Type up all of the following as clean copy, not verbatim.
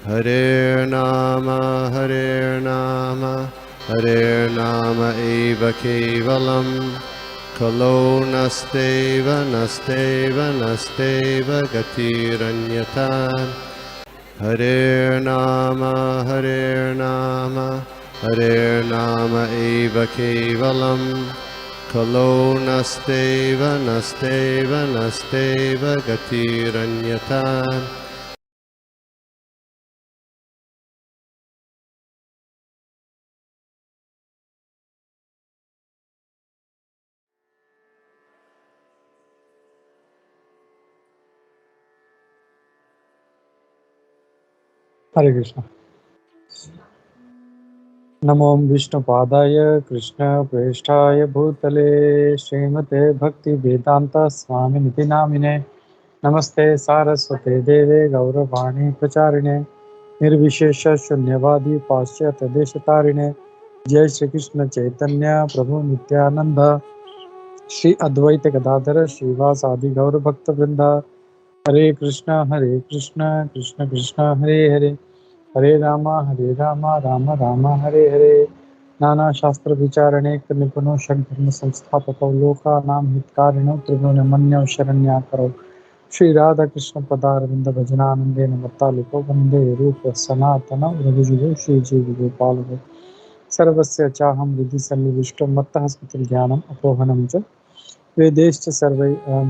Hare Nama Hare Nama eva kevalam Kalo nasteva nasteva nasteva gatiranyatan Hare Nama eva kevalam Kalo nasteva nasteva nasteva gatiranyatan हरे कृष्ण। नमो विष्णुपादाय कृष्णप्रेष्ठाय भूतले श्रीमते भक्ति वेदांत स्वामिनिति नामिने नमस्ते सारस्वते देवे गौरवाणी प्रचारिणे निर्विशेष शून्यवादी पाश्चात्य देशतारिणे जय श्री कृष्ण चैतन्य प्रभु नित्यानंद श्री अद्वैत गदाधर श्रीवास आदि गौर भक्त वृंदा हरे कृष्ण कृष्ण कृष्ण हरे हरे हरे राम राम राम हरे हरे नाना शास्त्र विचारणे निपुणो षड्धर्म संस्थापको लोकानां हितकारिणो त्रिगुणमन्यो शरण्याकरो श्री राधा कृष्ण पदारविंद भजनानंदेन मत्तालिको वंदे रूप सनातन रघुजुगो श्रीजीव गोपालो सर्वस्य चाहं हृदि सन्निविष्टो मत्तः स्मृतिर्ज्ञानम् अपोहनं च वेदैश्च सर्वैः अहं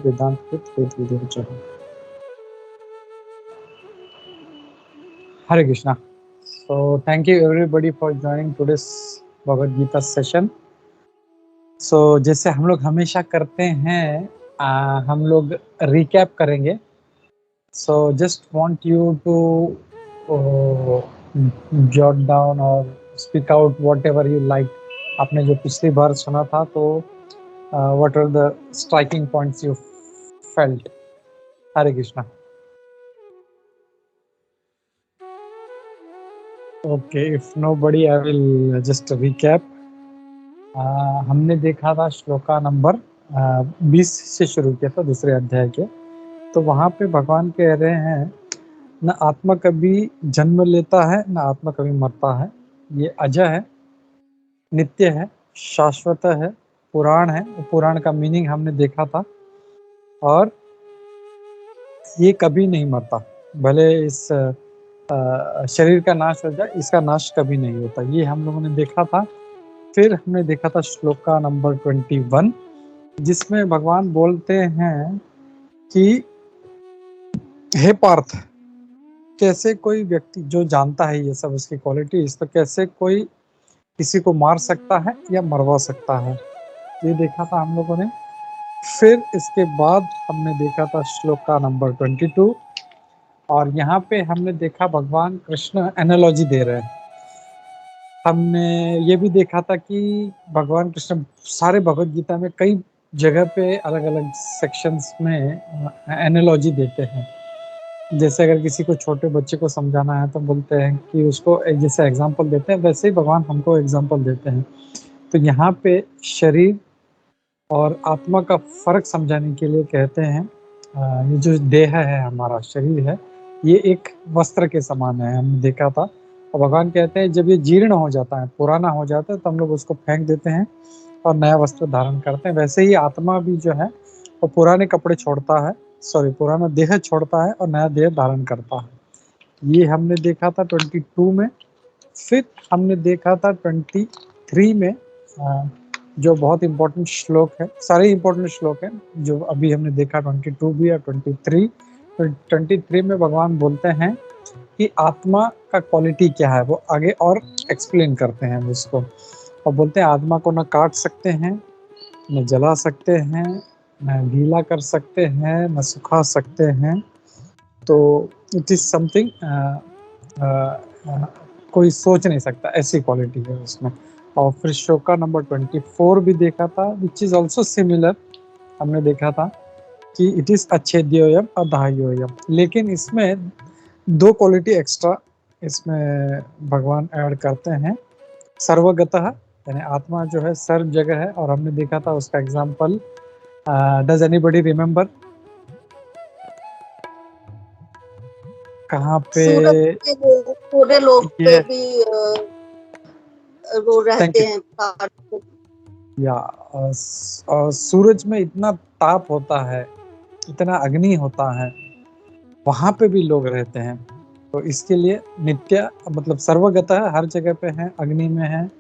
वेदान्तकृत वेदविदो च। Hare Krishna. So thank you everybody for joining today's Bhagavad Gita session. So जैसे हम लोग हमेशा करते हैं हम लोग recap करेंगे. So just want you to jot down or speak out whatever you like. आपने जो पिछली बार सुना था तो what are the striking points you felt? Hare Krishna. Okay, if nobody, I will just recap. हमने देखा था श्लोका नंबर 20 से शुरू किया था दूसरे अध्याय के। तो वहाँ पे भगवान कह रहे हैं न आत्मा कभी जन्म लेता है न आत्मा कभी मरता है, ये अजय है, नित्य है, शाश्वत है, पुराण है। पुराण का मीनिंग हमने देखा था। और ये कभी नहीं मरता, भले इस शरीर का नाश हो जाए, इसका नाश कभी नहीं होता, ये हम लोगों ने देखा था। फिर हमने देखा था श्लोका नंबर 21 जिसमें भगवान बोलते हैं कि हे पार्थ, कैसे कोई व्यक्ति जो जानता है ये सब उसकी क्वालिटीज, तो कैसे कोई किसी को मार सकता है या मरवा सकता है, ये देखा था हम लोगों ने। फिर इसके बाद हमने देखा था श्लोका नंबर 22 और यहाँ पे हमने देखा भगवान कृष्ण एनालॉजी दे रहे हैं। हमने ये भी देखा था कि भगवान कृष्ण सारे भगवत गीता में कई जगह पे अलग अलग सेक्शंस में एनालॉजी देते हैं। जैसे अगर किसी को छोटे बच्चे को समझाना है तो बोलते हैं कि उसको जैसे एग्जाम्पल देते हैं, वैसे ही भगवान हमको एग्जाम्पल देते हैं। तो यहाँ पे शरीर और आत्मा का फर्क समझाने के लिए कहते हैं ये जो देह है, हमारा शरीर है, ये एक वस्त्र के समान है, हमने देखा था। और भगवान कहते हैं जब ये जीर्ण हो जाता है, पुराना हो जाता है, तो हम लोग उसको फेंक देते हैं और नया वस्त्र धारण करते हैं। वैसे ही आत्मा भी जो है वो पुराने कपड़े छोड़ता है, पुराना देह छोड़ता है और नया देह धारण करता है। ये हमने देखा था 22 में। फिर हमने देखा था 23 में जो बहुत इंपॉर्टेंट श्लोक है, सारे इंपॉर्टेंट श्लोक हैं जो अभी हमने देखा, 22 भी और 23। तो 23 में भगवान बोलते हैं कि आत्मा का क्वालिटी क्या है, वो आगे और एक्सप्लेन करते हैं उसको। और बोलते हैं आत्मा को न काट सकते हैं, न जला सकते हैं, न गीला कर सकते हैं, न सुखा सकते हैं। तो इट इज समथिंग कोई सोच नहीं सकता, ऐसी क्वालिटी है उसमें। और फिर श्लोका नंबर 24 भी देखा था, विच इज ऑल्सो सिमिलर। हमने देखा था कि इट इज अच्छेद्योयम अधाह्योयम, लेकिन इसमें दो क्वालिटी एक्स्ट्रा इसमें भगवान ऐड करते हैं। सर्वगतः, यानी आत्मा जो है सर्व जगह है। और हमने देखा था उसका एग्जाम्पल, डज एनीबडी रिमेम्बर? कहाँ पे? सूरत के वो थोड़े लोग पे ये भी वो थैंक रहते यू। हैं पार्ट। या सूरज में इतना ताप होता है, इतना अग्नि होता है, वहां पे भी लोग रहते हैं। तो इसके लिए नित्य मतलब सर्वगतः हर जगह पे है, अग्नि में है,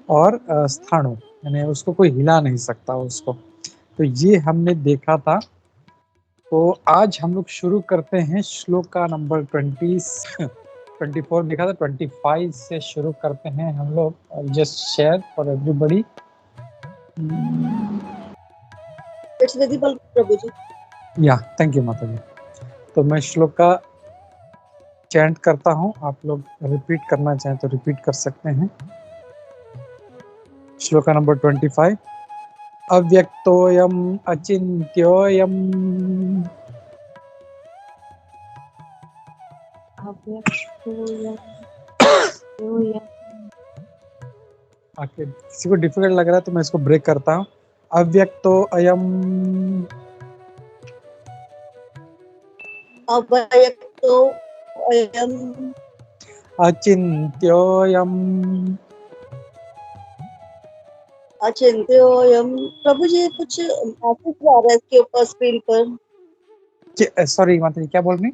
और स्थाणु यानी उसको कोई हिला नहीं सकता उसको। तो ये हमने देखा था। तो आज हम लोग शुरू करते हैं श्लोक का नंबर 24 देखा था, 25 से शुरू करते हैं हम लोग। Just share for everybody. It's visible Prabhu ji. Yeah thank you माता जी। तो मैं श्लोक का चैंट करता हूँ, आप लोग रिपीट करना चाहें तो रिपीट कर सकते हैं। श्लोक नंबर 25। अव्यक्तोऽयम् अचिन्त्योऽयम् आके किसी को डिफिकल्ट लग रहा है तो मैं इसको ब्रेक करता हूँ। अव्यक्तोऽयम् अव्यक्तो अयम् अचिन्त्योऽयम् अचिंत्योऽयम्। प्रभु जी कुछ मैसेज आ रहा है इसके ऊपर स्क्रीन पर। सॉरी माता जी, क्या बोल रही?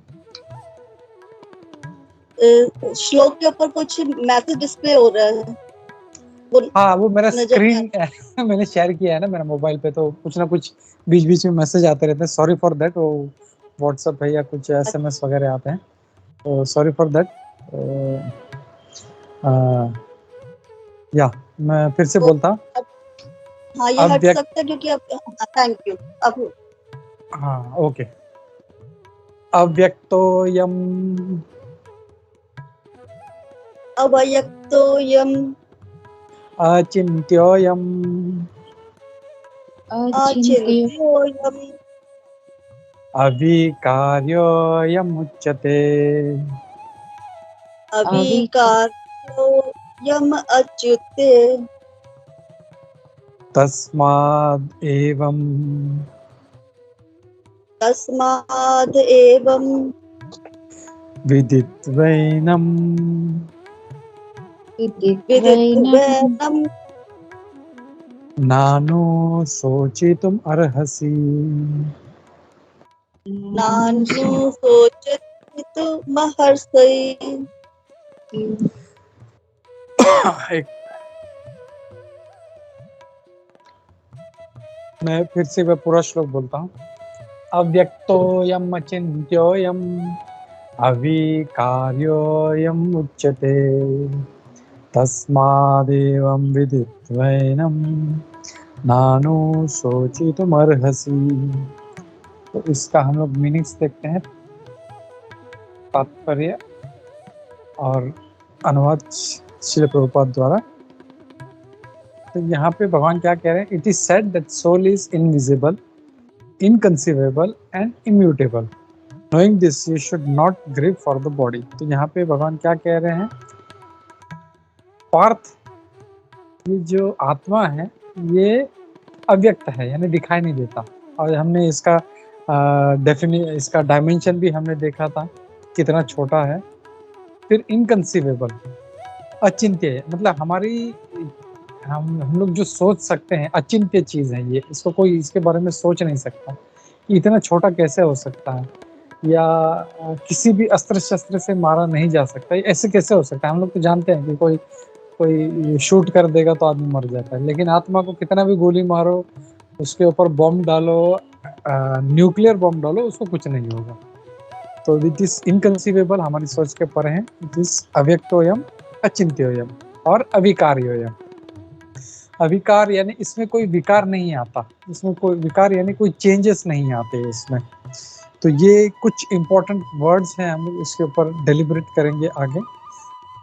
श्लोक के ऊपर कुछ मैसेज डिस्प्ले हो रहा है, वो हाँ, वो मेरा नजर नहीं स्क्रीन मैंने शेयर किया है ना मेरा मोबाइल पे, तो कुछ ना कुछ बीच बीच में मैसेज आते रहते हैं। Sorry for that. वो व्हाट्सएप है या कुछ एसएमएस वगैरह आते हैं, तो सॉरी फॉर दैट। या मैं फिर से बोलता हूँ। हाँ ये हट सकता है क्योंकि अब थैंक यू अब। हाँ ओके। अव्यक्तोऽयम् अव्यक्तोऽयम् अचिन्त्योऽयम् अचिन्त्योऽयम् अविकार्योऽयमुच्यते अविकार्योऽयम् अच्युते। तस्माद् एवं विदित्वैनं विदित्वैनं नानो शोचितुम् अर्हसि। नानु शोचितुमर्हसि। मैं फिर से वह पूरा श्लोक बोलता हूँ। अव्यक्तोऽयम् अचिन्त्योऽयम् अविकार्योऽयम् उच्यते तस्मादेवं विदित्वैनं नानु शोचितुमर्हसि। तो इसका हम लोग मीनिंग्स देखते हैं, तात्पर्य और अनुवाद श्रील प्रभुपाद द्वारा। तो यहाँ पे भगवान क्या कह रहे हैं? It is said that soul is invisible, inconceivable and immutable. Knowing this you should not grieve for the body. तो यहाँ पे भगवान क्या कह रहे हैं? पार्थ, ये जो आत्मा है ये अव्यक्त है, यानी दिखाई नहीं देता। और हमने इसका इसका डायमेंशन भी हमने देखा था कितना छोटा है। फिर इनकंसीवेबल, अचिंत्य, मतलब हमारी हम लोग जो सोच सकते हैं अचिंत्य चीज है ये, इसको कोई इसके बारे में सोच नहीं सकता कि इतना छोटा कैसे हो सकता है, या किसी भी अस्त्र शस्त्र से मारा नहीं जा सकता, ऐसे कैसे हो सकता है। हम लोग तो जानते हैं कि कोई शूट कर देगा तो आदमी मर जाता है, लेकिन आत्मा को कितना भी गोली मारो, उसके ऊपर बॉम्ब डालो, न्यूक्लियर बॉम्ब डालो, उसको कुछ नहीं होगा। तो विच इज इनकंसीवेबल, हमारी सोच के परे हैं। विच इज अव्यक्तोऽयम् अचिन्त्योऽयम् और अविकार्योऽयम्। अविकार यानी इसमें कोई विकार नहीं आता, इसमें कोई विकार यानी कोई चेंजेस नहीं आते इसमें। तो ये कुछ इंपॉर्टेंट वर्ड्स हैं, हम लोग इसके ऊपर डेलिब्रेट करेंगे आगे।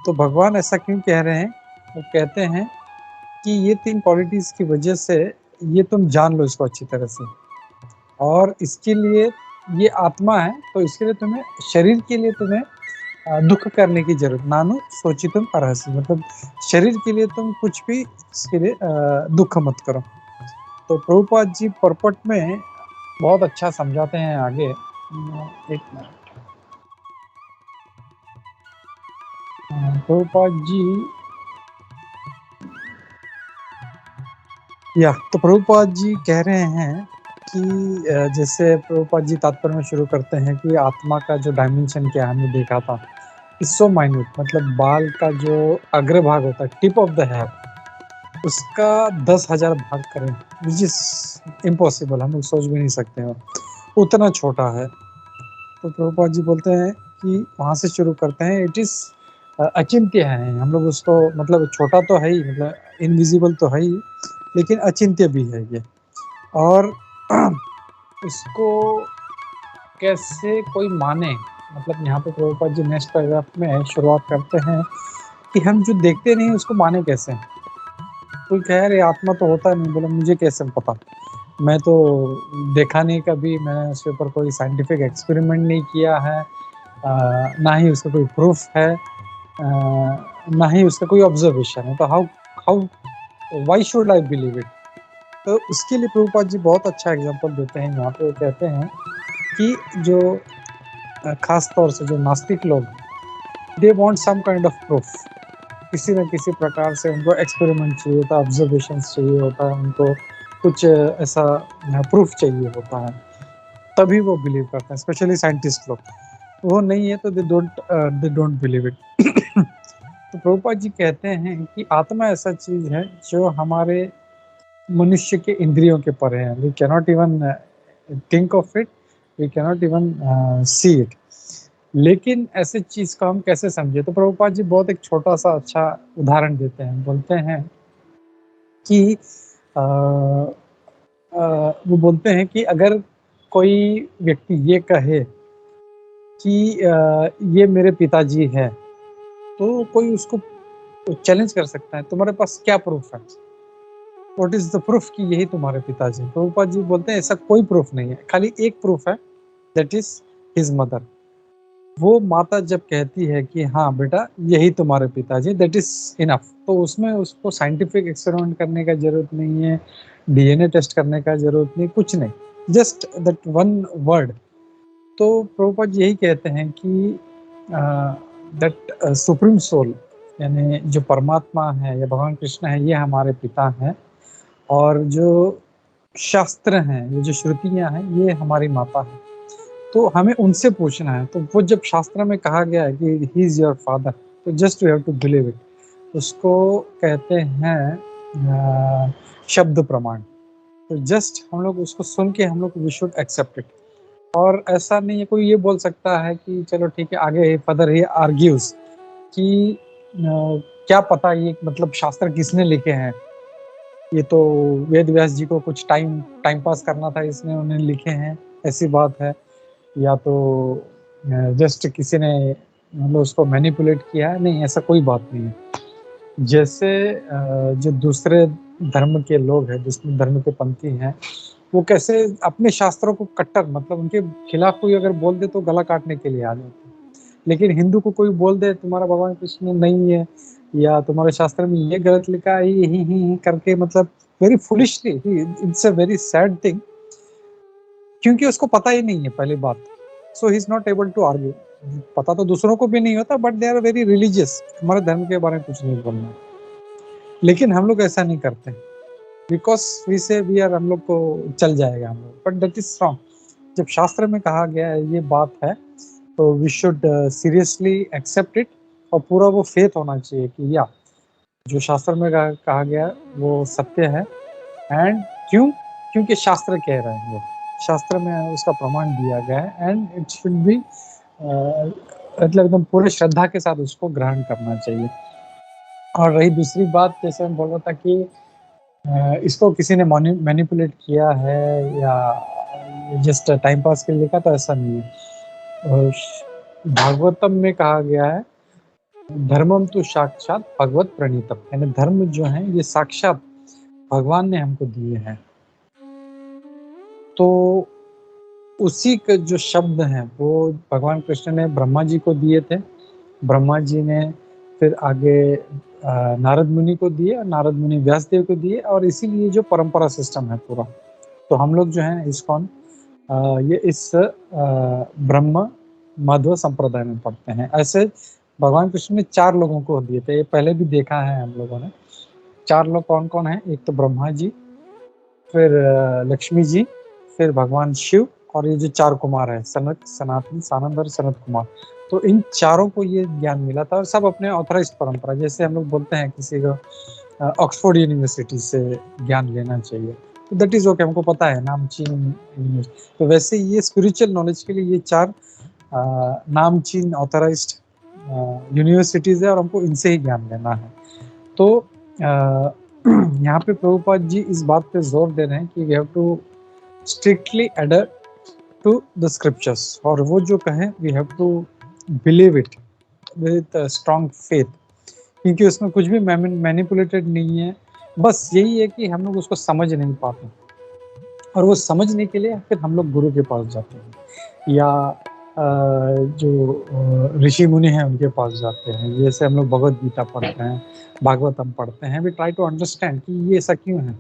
तो भगवान ऐसा क्यों कह रहे हैं? वो कहते हैं कि ये 3 क्वालिटीज की वजह से ये तुम जान लो इसको अच्छी तरह से, और इसके लिए ये आत्मा है, तो इसके लिए तुम्हें, शरीर के लिए तुम्हें दुख करने की जरूरत, नानु सोचितुम अर्हसि, मतलब शरीर के लिए तुम कुछ भी इसके लिए दुख मत करो। तो प्रभुपाद जी परपट में बहुत अच्छा समझाते हैं आगे। एक मिनट। प्रभुपाद जी तो प्रभुपाद जी कह रहे हैं कि जैसे प्रभुपाद जी तात्पर्य में शुरू करते हैं कि आत्मा का जो डायमेंशन क्या हमने देखा था इज सो माइन्यूट, मतलब बाल का जो अग्रभाग होता है, टिप ऑफ द हेयर, उसका 10,000 भाग करें, विच इज इम्पॉसिबल, हम लोग सोच भी नहीं सकते हैं, उतना छोटा है। तो प्रभुपाद जी बोलते हैं कि वहां से शुरू करते हैं, इट इज अचिंत्य है, हम लोग उसको, मतलब छोटा तो है ही, मतलब इनविजिबल तो है ही, लेकिन अचिंत्य भी है ये। और इसको कैसे कोई माने, मतलब यहाँ पे प्रभुपाद जी नेक्स्ट पैराग्राफ में शुरुआत करते हैं कि हम जो देखते नहीं उसको माने कैसे। कोई कह रहे आत्मा तो होता नहीं, बोला मुझे कैसे पता, मैं तो देखा नहीं कभी, मैंने उसके ऊपर कोई साइंटिफिक एक्सपेरिमेंट नहीं किया है, ना ही उसका कोई प्रूफ है, ना ही उसका कोई ऑब्जर्वेशन है, तो how why should I believe it. तो उसके लिए प्रभुपाद जी बहुत अच्छा एग्जांपल देते हैं यहाँ पे। वो कहते हैं कि जो खास तौर से जो नास्तिक लोग, they want some kind of proof, किसी न किसी प्रकार से उनको एक्सपेरिमेंट चाहिए होता है, ऑब्जर्वेशन चाहिए होता है, उनको कुछ ऐसा प्रूफ चाहिए होता है, तभी वो बिलीव करते हैं, स्पेशली साइंटिस्ट लोग। वो नहीं है तो दे डोंट बिलीव इट। तो प्रभुपाद जी कहते हैं कि आत्मा ऐसा चीज है जो हमारे मनुष्य के इंद्रियों के परे है, we cannot even think of it, we cannot even see it. लेकिन ऐसे चीज को हम कैसे समझे, तो प्रभुपाद जी बहुत एक छोटा सा अच्छा उदाहरण देते हैं। बोलते हैं कि वो बोलते हैं कि अगर कोई व्यक्ति ये कहे कि ये मेरे पिताजी है, तो कोई उसको चैलेंज कर सकता है, तुम्हारे पास क्या प्रूफ है, व्हाट इज द प्रूफ कि यही तुम्हारे पिताजी। प्रभुपाद जी बोलते हैं ऐसा कोई प्रूफ नहीं है, खाली एक प्रूफ है, दैट इज हिज मदर। वो माता जब कहती है कि हाँ बेटा यही तुम्हारे पिताजी, दैट इज इनफ। तो उसमें उसको साइंटिफिक एक्सपेरिमेंट करने का जरूरत नहीं है, डीएनए टेस्ट करने का जरूरत नहीं, कुछ नहीं, जस्ट दैट वन वर्ड। तो प्रभुपाद यही कहते हैं कि दैट सुप्रीम सोल, यानी जो परमात्मा है या भगवान कृष्ण है, ये हमारे पिता हैं, और जो शास्त्र हैं, ये जो श्रुतियां हैं, ये हमारी माता है। तो हमें उनसे पूछना है। तो वो जब शास्त्र में कहा गया है कि ही इज योर फादर, तो just we have to believe it. उसको कहते हैं शब्द प्रमाण। तो जस्ट हम लोग उसको सुन के हम लोग वी शुड एक्सेप्ट इट। और ऐसा नहीं है कोई ये बोल सकता है कि चलो ठीक है, आगे फर्दर ही आर्ग्यूज कि क्या पता ये मतलब शास्त्र किसने लिखे हैं, ये तो वेद व्यास जी को कुछ टाइम पास करना था इसने उन्हें लिखे हैं, ऐसी बात है, या तो जस्ट किसी ने मतलब उसको मैनिपुलेट किया है। नहीं, ऐसा कोई बात नहीं है। जैसे जो दूसरे धर्म के लोग हैं, जिसमें धर्म के पंथी हैं, वो कैसे अपने शास्त्रों को कट्टर, मतलब उनके खिलाफ कोई अगर बोल दे तो गला काटने के लिए आ जाते हैं। लेकिन हिंदू को कोई बोल दे तुम्हारा भगवान कृष्ण नहीं है, या तुम्हारे शास्त्र में ये गलत लिखा है, ही करके, मतलब very foolishly, it's a very sad thing, क्योंकि उसको पता ही नहीं है पहली बात। So he is not able to argue. पता तो दूसरों को भी नहीं होता, but they are very religious, हमारे धर्म के बारे में कुछ नहीं बोलना। लेकिन हम लोग ऐसा नहीं करते, बिकॉज वी से वी आर, हम लोग को चल जाएगा हम लोग, बट दैट इज रॉन्ग। जब शास्त्र में कहा गया है ये बात है, तो we should seriously accept it, और पूरा वो फेथ होना चाहिए कि या जो शास्त्र में कहा गया वो सत्य है। एंड क्योंकि शास्त्र कह रहे हैं, वो शास्त्र में उसका प्रमाण दिया गया है, एंड इट शुड बी मतलब एकदम पूरे श्रद्धा के साथ उसको ग्रहण करना चाहिए। और रही दूसरी बात, जैसे मैं बोल रहा था कि इसको किसी ने मैनिपुलेट किया है या जस्ट टाइम पास के लिए लिखा, तो ऐसा नहीं है। और भागवतम में कहा गया है धर्मम तो साक्षात भगवत प्रणीतम, यानी धर्म जो है ये साक्षात भगवान ने हमको दिए हैं। तो उसी के जो शब्द हैं वो भगवान कृष्ण ने ब्रह्मा जी को दिए थे, ब्रह्मा जी ने फिर आगे नारद मुनि को दिए, और नारद मुनि व्यासदेव को दिए, और इसीलिए जो परंपरा सिस्टम है पूरा। तो हम लोग जो है इस्कॉन ये इस ब्रह्म माधव संप्रदाय में पढ़ते हैं। ऐसे भगवान कृष्ण ने 4 लोगों को दिए थे, ये पहले भी देखा है हम लोगों ने। 4 लोग कौन कौन है? एक तो ब्रह्मा जी, फिर लक्ष्मी जी, फिर भगवान शिव, और ये जो 4 कुमार है, सनत, सनातन, सानंद और सनत कुमार। तो इन चारों को ये ज्ञान मिला था, और सब अपने ऑथराइज्ड परंपरा, जैसे हम लोग बोलते हैं किसी को ऑक्सफोर्ड यूनिवर्सिटी से ज्ञान लेना चाहिए, तो दैट इज ओके, हमको पता है नामचीन यूनिवर्सिटी। तो वैसे ये स्पिरिचुअल नॉलेज के लिए ये 4 नामचीन ऑथराइज्ड यूनिवर्सिटीज है, और हमको इनसे ही ज्ञान लेना है। तो यहाँ पे प्रभुपाद जी इस बात पे जोर दे रहे हैं कि we have to strictly adhere to the scriptures, और वो जो कहें we have to believe it with strong faith, क्योंकि उसमें कुछ भी मैनिपुलेटेड नहीं है। बस यही है कि हम लोग उसको समझ नहीं पाते, और वो समझने के लिए फिर हम लोग गुरु के पास जाते हैं, या जो ऋषि मुनि हैं उनके पास जाते हैं। जैसे हम लोग भगवत गीता पढ़ते हैं, भागवतम पढ़ते हैं, वी ट्राई टू अंडरस्टैंड कि ये ऐसा क्यों है।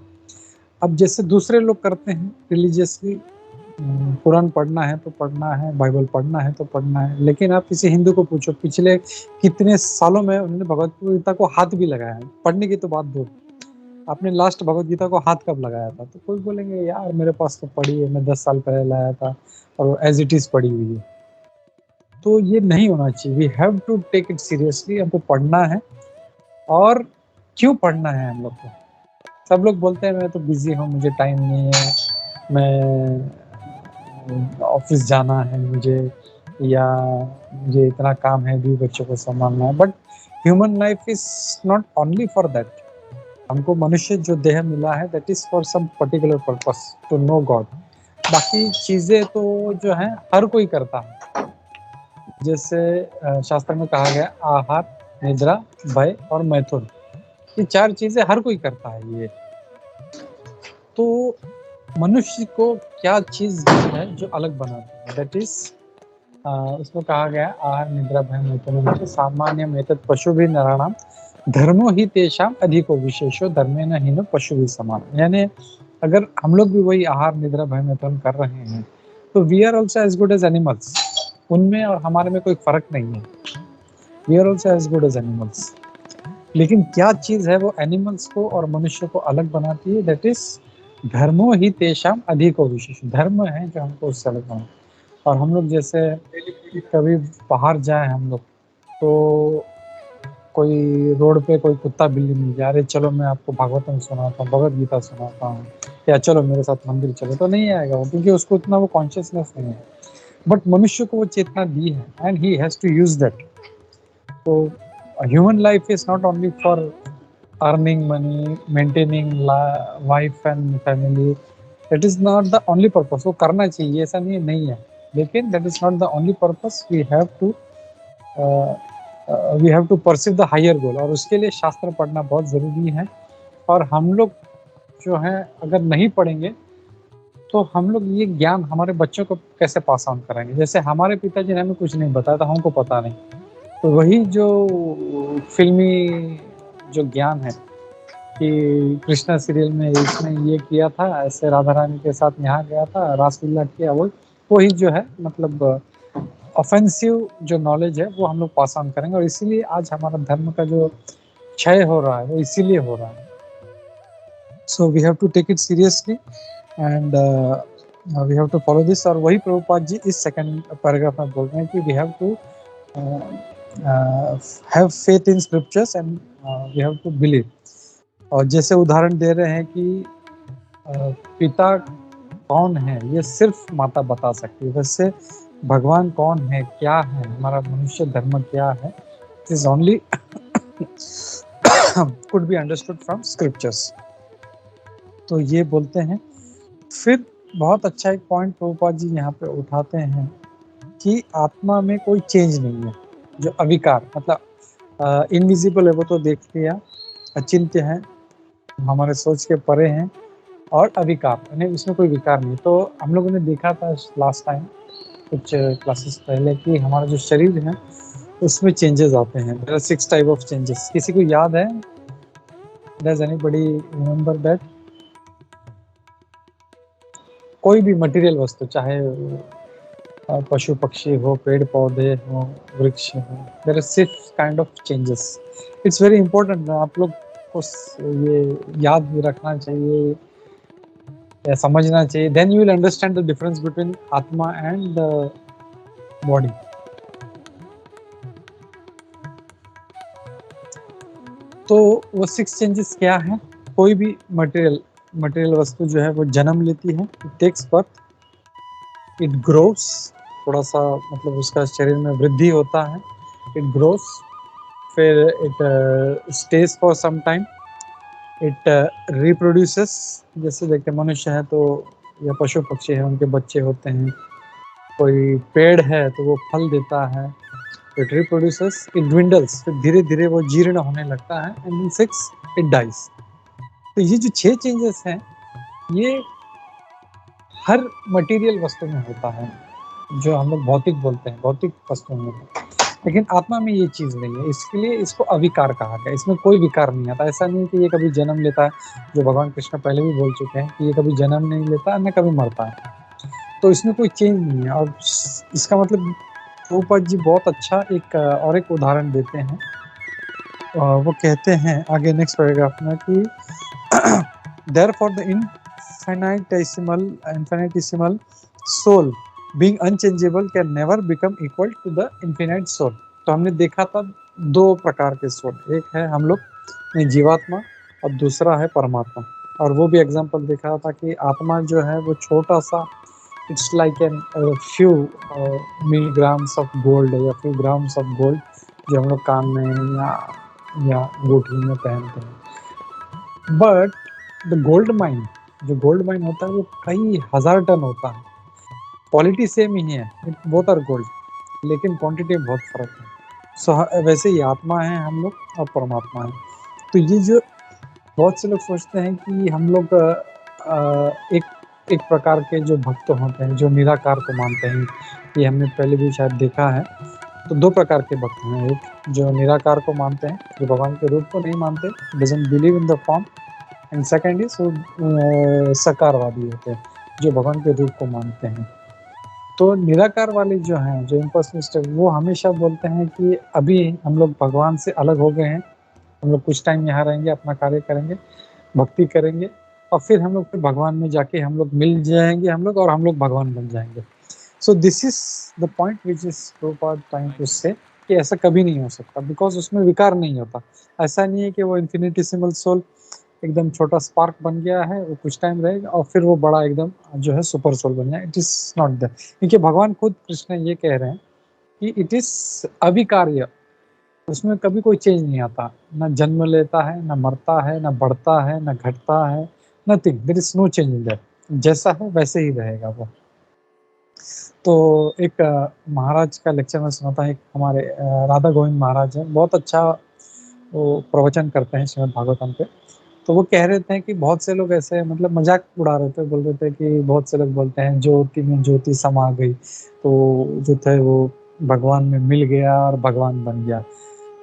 अब जैसे दूसरे लोग करते हैं रिलीजियसली, कुरान पढ़ना है तो पढ़ना है, बाइबल पढ़ना है तो पढ़ना है, लेकिन आप किसी हिंदू को पूछो पिछले कितने सालों में उन्होंने भगवत गीता को हाथ भी लगाया है, पढ़ने की तो बात दो, आपने लास्ट भगवत गीता को हाथ कब लगाया था? तो कोई बोलेंगे यार मेरे पास तो पढ़ी है, मैं 10 साल पहले लाया था, और एज इट इज पढ़ी हुई है। तो ये नहीं होना चाहिए, we have to take it seriously, हमको पढ़ना है। और क्यों पढ़ना है हम लोग को? सब लोग बोलते हैं मैं तो बिजी हूँ, मुझे टाइम नहीं है, मैं ऑफिस जाना है मुझे, या मुझे इतना काम है, भी बच्चों को संभालना है। But human life is not only for that. हमको मनुष्य जो देह मिला है that is for some particular purpose, to know God. बाकी चीजें तो जो है हर कोई करता है, जैसे शास्त्र में कहा गया आहार, निद्रा, भय और मैथुन, ये 4 चीजें हर कोई करता है। ये तो मनुष्य को क्या चीज है जो अलग बनाती है, दैट इज उसमें कहा गया आहार, निद्रा, भय, मैथुन सामान्य मेतद पशु भी नराणाम धर्मो ही तेषाम अधिको विशेषो धर्मेण हीनो पशु भी समान। यानी अगर हम लोग भी वही आहार, निद्रा, भय, मैथुन कर रहे हैं तो we are also as good as animals. उनमें और हमारे में कोई फर्क नहीं है, we are also as good as animals. लेकिन क्या चीज है वो एनिमल्स को और मनुष्य को अलग बनाती है, दैट इज धर्मो ही तेषाम अधिको विशेष। धर्म है जो हमको उससे अलग बनाता है। और हम लोग जैसे कभी बाहर जाए हम लोग, तो कोई रोड पे कोई कुत्ता बिल्ली मिल जाए, अरे चलो मैं आपको भागवतम सुनाता हूँ, भगवत गीता सुनाता हूँ, या चलो मेरे साथ मंदिर चलो, तो नहीं आएगा वो, क्योंकि उसको इतना वो कॉन्शियसनेस नहीं है। बट मनुष्य को वो चेतना दी है, and he has to use that. तो human life is not only for earning money, maintaining wife and family, that is not the only purpose. वो करना चाहिए, ऐसा नहीं है, लेकिन that is not the only purpose. We have to perceive the higher goal, और उसके लिए शास्त्र पढ़ना बहुत जरूरी है। और हम लोग जो है अगर नहीं पढ़ेंगे तो हम लोग ये ज्ञान हमारे बच्चों को कैसे पास ऑन कराएंगे? जैसे हमारे पिताजी ने हमें कुछ नहीं बताया था, हमको पता नहीं, तो वही जो फिल्मी जो ज्ञान है कि कृष्णा सीरियल में इसने ये किया था, ऐसे राधा रानी के साथ यहाँ गया था, रासलीला किया, वही जो है मतलब ऑफेंसिव जो नॉलेज है वो हम लोग पास ऑन करेंगे। और इसीलिए आज हमारा धर्म का जो क्षय हो रहा है वो इसीलिए हो रहा है। So we have to take it seriously and we have to follow this. और वही प्रभुपाद जी इस सेकंड पैराग्राफ में बोल रहे हैं कि we have to have faith in scriptures and we have to believe. और जैसे उदाहरण दे रहे हैं कि पिता कौन है ये सिर्फ माता बता सकती है, वैसे भगवान कौन है, क्या है, हमारा मनुष्य धर्म क्या है, it is only could be understood from scriptures. तो ये बोलते हैं। फिर बहुत अच्छा एक पॉइंट प्रभुपाद जी यहाँ पे उठाते हैं कि आत्मा में कोई चेंज नहीं है, जो अविकार मतलब इनविजिबल है वो तो देख लिया, अचिंत्य है, हमारे सोच के परे हैं, और अविकार यानी इसमें कोई विकार नहीं। तो हम लोगों ने देखा था लास्ट टाइम कुछ क्लासेस पहले कि हमारा जो शरीर है उसमें चेंजेस आते हैं। There are 6 type of changes. किसी को याद है? Does anybody remember that? कोई भी मटेरियल वस्तु, चाहे पशु पक्षी हो, पेड़ पौधे हो, वृक्ष हो, there are 6 kind of changes. It's very important, आप लोग को ये याद भी रखना चाहिए या समझना चाहिए, then you will understand the difference between आत्मा एंड बॉडी। तो वो 6 चेंजेस क्या है? कोई भी मटेरियल वस्तु जो है वो जन्म लेती है, it takes birth, it grows, थोड़ा सा मतलब उसका शरीर में वृद्धि होता है, इट ग्रोस, फिर it stays for some time, it reproduces, जैसे देखते मनुष्य है तो या पशु पक्षी है उनके बच्चे होते हैं, कोई पेड़ है तो वो फल देता है, इट रिप्रोड्यूसेस, इट ड्विंडल्स, फिर धीरे धीरे वो जीर्ण होने लगता है, एंड इन 6 इट डाइज। तो ये जो 6 चेंजेस हैं ये हर मटेरियल वस्तु में होता है, जो हम लोग भौतिक बोलते हैं, भौतिक वस्तुओं में होता है। लेकिन आत्मा में ये चीज नहीं है, इसके लिए इसको अविकार कहा गया। इसमें कोई विकार नहीं आता। ऐसा नहीं कि ये कभी जन्म लेता है, जो भगवान कृष्ण पहले भी बोल चुके हैं कि ये कभी जन्म नहीं लेता न कभी मरता है, तो इसमें कोई चेंज नहीं है। और इसका मतलब प्रभुपाद जी बहुत अच्छा और एक उदाहरण देते हैं। वो कहते हैं आगे नेक्स्ट पैराग्राफ में कि therefore the infinitesimal soul being unchangeable can never become equal to the infinite soul। तो हमने देखा था 2 प्रकार के सोल, एक है हम लोग जीवात्मा और दूसरा है परमात्मा। और वो भी एग्जांपल देखा था कि आत्मा जो है वो छोटा सा, it's like an few milligrams of gold या फ्यू ग्राम्स ऑफ गोल्ड जो हम लोग कान में या अंगूठी में पहनते हैं। बट द गोल्ड माइन, जो गोल्ड माइन होता है वो कई हजार टन होता है। क्वालिटी सेम ही है, बोथ आर गोल्ड, लेकिन क्वांटिटी में बहुत फर्क है। सो वैसे ही आत्मा है हम लोग और परमात्मा है। तो ये जो बहुत से लोग सोचते हैं कि हम लोग एक प्रकार के जो भक्त होते हैं जो निराकार को मानते हैं, ये हमने पहले भी शायद देखा है। तो 2 प्रकार के भक्त हैं, एक जो निराकार को मानते हैं, जो भगवान के रूप को नहीं मानते, doesn't believe in the form, and second is सकारवादी होते हैं, जो भगवान के रूप को मानते हैं। तो निराकार वाले जो हैं, जो इम्पर्सनिस्ट, वो हमेशा बोलते हैं कि अभी हम लोग भगवान से अलग हो गए हैं, हम लोग कुछ टाइम यहाँ रहेंगे, अपना कार्य करेंगे, भक्ति करेंगे, और फिर हम लोग फिर भगवान में जाके हम लोग मिल जाएंगे हम लोग, और हम लोग भगवान बन जाएंगे। So this is the point which is Prabhupada trying to say कि ऐसा कभी नहीं हो सकता, बिकॉज उसमें विकार नहीं होता। ऐसा नहीं है कि वो इन्फिनिटेसिमल सोल एकदम छोटा स्पार्क बन गया है, वो कुछ टाइम रहेगा और फिर वो बड़ा एकदम जो है सुपर सोल बन जाए। इट इज नॉट दैट, क्योंकि भगवान खुद कृष्ण ये कह रहे हैं कि इट इज अविकार्य, उसमें कभी कोई चेंज नहीं आता, ना जन्म लेता है, ना मरता है, ना बढ़ता है, ना घटता है, nothing, there is no change in that, जैसा है वैसे ही रहेगा वो। तो एक महाराज का लेक्चर में सुना था, एक हमारे राधा गोविंद महाराज है, बहुत अच्छा वो प्रवचन करते हैं श्रीमद् भागवतम पे। तो वो कह रहे थे कि बहुत से लोग ऐसे मतलब मजाक उड़ा रहे थे, बोल रहे थे कि बहुत से लोग बोलते हैं ज्योति में ज्योति समा गई, तो जो थे वो भगवान में मिल गया और भगवान बन गया।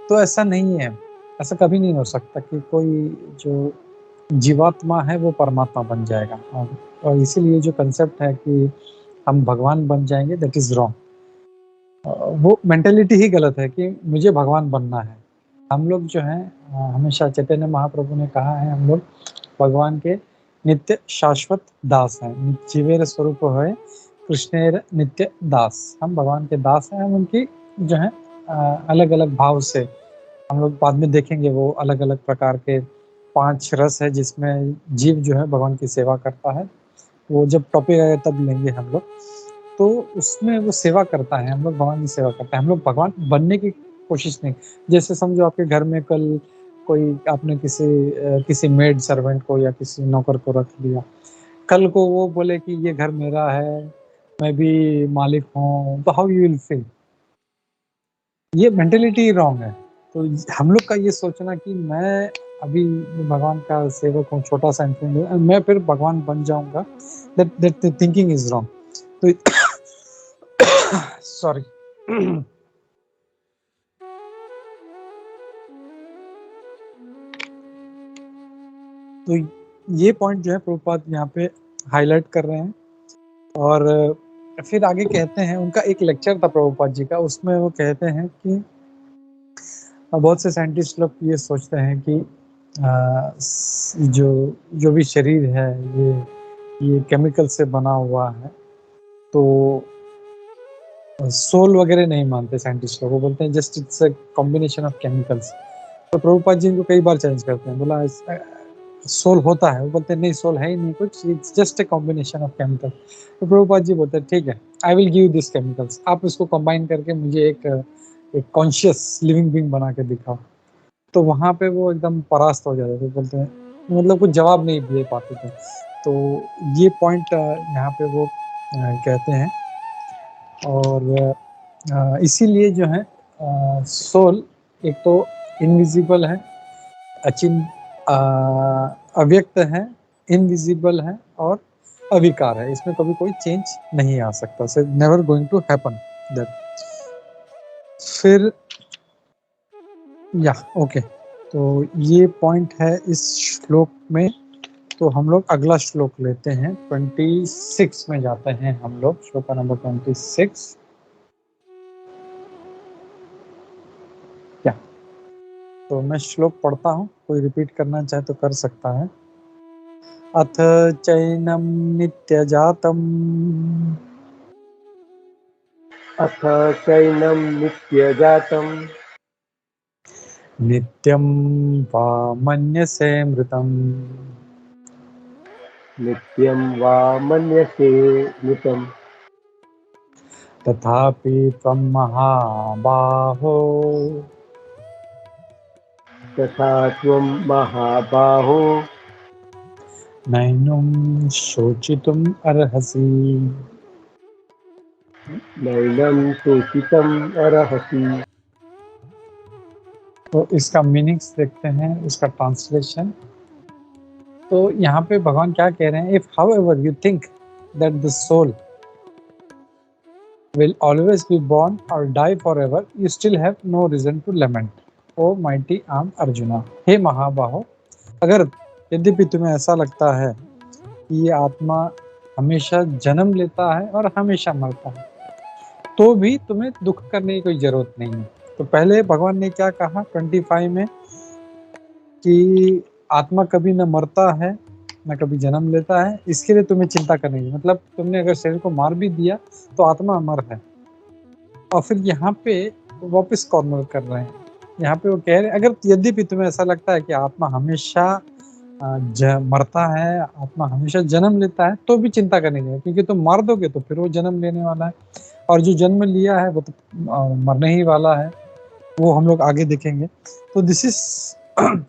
तो ऐसा नहीं है, ऐसा कभी नहीं हो सकता कि कोई जो जीवात्मा है वो परमात्मा बन जाएगा। और इसीलिए जो कंसेप्ट है कि हम भगवान बन जाएंगे, दैट इज रॉन्ग। वो मेंटेलिटी ही गलत है कि मुझे भगवान बनना है। हम लोग जो है हमेशा चैतन्य महाप्रभु ने कहा है, हम लोग भगवान के नित्य शाश्वत दास हैं। जीवेर स्वरूप है कृष्णेर नित्य दास, हम भगवान के दास हैं। हम उनकी जो है अलग अलग भाव से, हम लोग बाद में देखेंगे वो अलग अलग प्रकार के 5 रस है जिसमें जीव जो है भगवान की सेवा करता है। वो जब टॉपिक आएगा तब लेंगे हम लोग। तो उसमें वो सेवा करता है, हम लोग भगवान की सेवा करते हैं, हम लोग भगवान बनने की कोशिश नहीं। जैसे समझो आपके घर में कल कोई आपने किसी मेड सर्वेंट को या किसी नौकर को रख लिया, कल को वो बोले कि ये घर मेरा है, मैं भी मालिक हूँ, तो हाउ यू विल फील? ये मेंटेलिटी रॉन्ग है। तो हम लोग का ये सोचना कि मैं अभी भगवान का सेवक हूँ, छोटा सा इंसान, मैं फिर भगवान बन जाऊंगा, दैट थिंकिंग इज रॉन्ग। तो सॉरी तो ये पॉइंट जो है प्रभुपाद यहाँ पे हाईलाइट कर रहे हैं। और फिर आगे कहते हैं, उनका एक लेक्चर था प्रभुपाद जी का, उसमें वो कहते हैं कि बहुत से साइंटिस्ट लोग ये सोचते हैं कि जो जो भी शरीर है ये केमिकल से बना हुआ है, तो सोल वगैरह नहीं मानते साइंटिस्ट लोग, वो बोलते हैं just it's a combination of chemicals. तो प्रभुपाद जी इनको कई बार चैलेंज करते हैं, बोला सोल होता है, वो बोलते हैं नहीं सोल है ही नहीं कुछ, it's just a combination of chemical. तो प्रभुपाद जी बोलते हैं ठीक है, I will give this chemicals, आप इसको कंबाइन करके मुझे एक कॉन्शियस लिविंग बीइंग बना के दिखाओ। तो वहां पे वो एकदम परास्त हो जाते थे, बोलते हैं मतलब कुछ जवाब नहीं दे पाते थे। तो ये पॉइंट यहाँ पे वो कहते हैं। और इसीलिए जो है सोल एक तो इनविजिबल है, अव्यक्त है, इनविजिबल है और अविकार है, इसमें कभी कोई चेंज नहीं आ सकता, so never going to happen that. फिर या ओके, तो ये पॉइंट है इस श्लोक में। तो हम लोग अगला श्लोक लेते हैं, 26 में जाते हैं हम लोग, श्लोक नंबर 26। क्या तो मैं श्लोक पढ़ता हूँ, कोई रिपीट करना चाहे तो कर सकता है। अथ चैनम नित्यजातम अथ चैनं नित्यजातं नित्यं वा मन्यसे मृतम् नित्यं वा मन्यसे मृतं तथापि त्वं महाबाहो तथा त्वं महाबाहो नैनं शोचितुम् अर्हसि। नैनं शोचितुम् अर्हसि। तो इसका मीनिंग्स देखते हैं, इसका ट्रांसलेशन। तो यहाँ पे भगवान क्या कह रहे हैं, if however you think that the soul will always be born or die forever, you still have no reason to lament, O mighty armed Arjuna। हे महाबाहो, अगर यद्यपि तुम्हें ऐसा लगता है कि ये आत्मा हमेशा जन्म लेता है और हमेशा मरता है, तो भी तुम्हें दुख करने की कोई जरूरत नहीं है। तो पहले भगवान ने क्या कहा 25 में कि आत्मा कभी न मरता है न कभी जन्म लेता है, इसके लिए तुम्हें चिंता करनी है। मतलब तुमने अगर शरीर को मार भी दिया तो आत्मा अमर है। और फिर यहाँ पे वापस कॉर्नर कर रहे हैं, यहाँ पे वो कह रहे हैं अगर यद्यपि तुम्हें ऐसा लगता है कि आत्मा हमेशा मरता है, आत्मा हमेशा जन्म लेता है, तो भी चिंता करनी है, क्योंकि तुम मार दोगे तो फिर वो जन्म लेने वाला है, और जो जन्म लिया है वो तो मरने ही वाला है, वो हम लोग आगे देखेंगे। तो दिस इज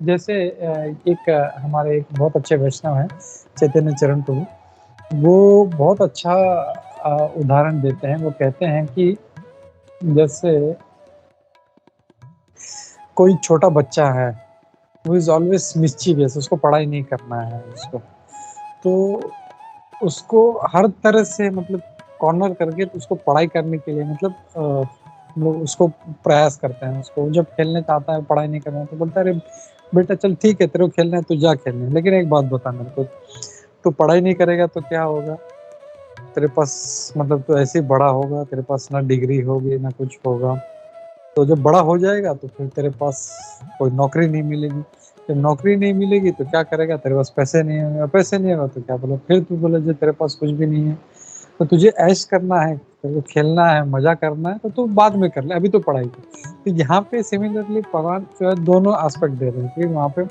जैसे एक हमारे एक बहुत अच्छे वैष्णव हैं चैतन्य चरण प्रभु, वो बहुत अच्छा उदाहरण देते हैं। वो कहते हैं कि जैसे कोई छोटा बच्चा है, वो इज ऑलवेज मिस्चीवियस, उसको पढ़ाई नहीं करना है उसको, तो उसको हर तरह से मतलब कॉर्नर करके तो उसको पढ़ाई करने के लिए मतलब लोग उसको प्रयास करते हैं। उसको जब खेलने चाहता है, पढ़ाई नहीं करना है, तो बोलता है अरे बेटा चल ठीक है, तेरे को खेलना है तो जा खेलने, लेकिन एक बात बता मेरे को, तो पढ़ाई नहीं करेगा तो क्या होगा, तेरे पास मतलब तो ऐसे ही बड़ा होगा, तेरे पास ना डिग्री होगी ना कुछ होगा, तो जब बड़ा हो जाएगा तो फिर तेरे पास कोई नौकरी नहीं मिलेगी, जब नौकरी नहीं मिलेगी तो क्या करेगा, तेरे पास पैसे नहीं होंगे, पैसे नहीं होगा तो क्या बोला, फिर तू बोले जो तेरे पास कुछ भी नहीं है, तो तुझे ऐश करना है, तो खेलना है, मजा करना है, तो तू बाद में कर ले, अभी तो पढ़ाई कर। तो यहाँ पे सिमिलरली भगवान जो है दोनों एस्पेक्ट दे रहे हैं कि वहाँ पे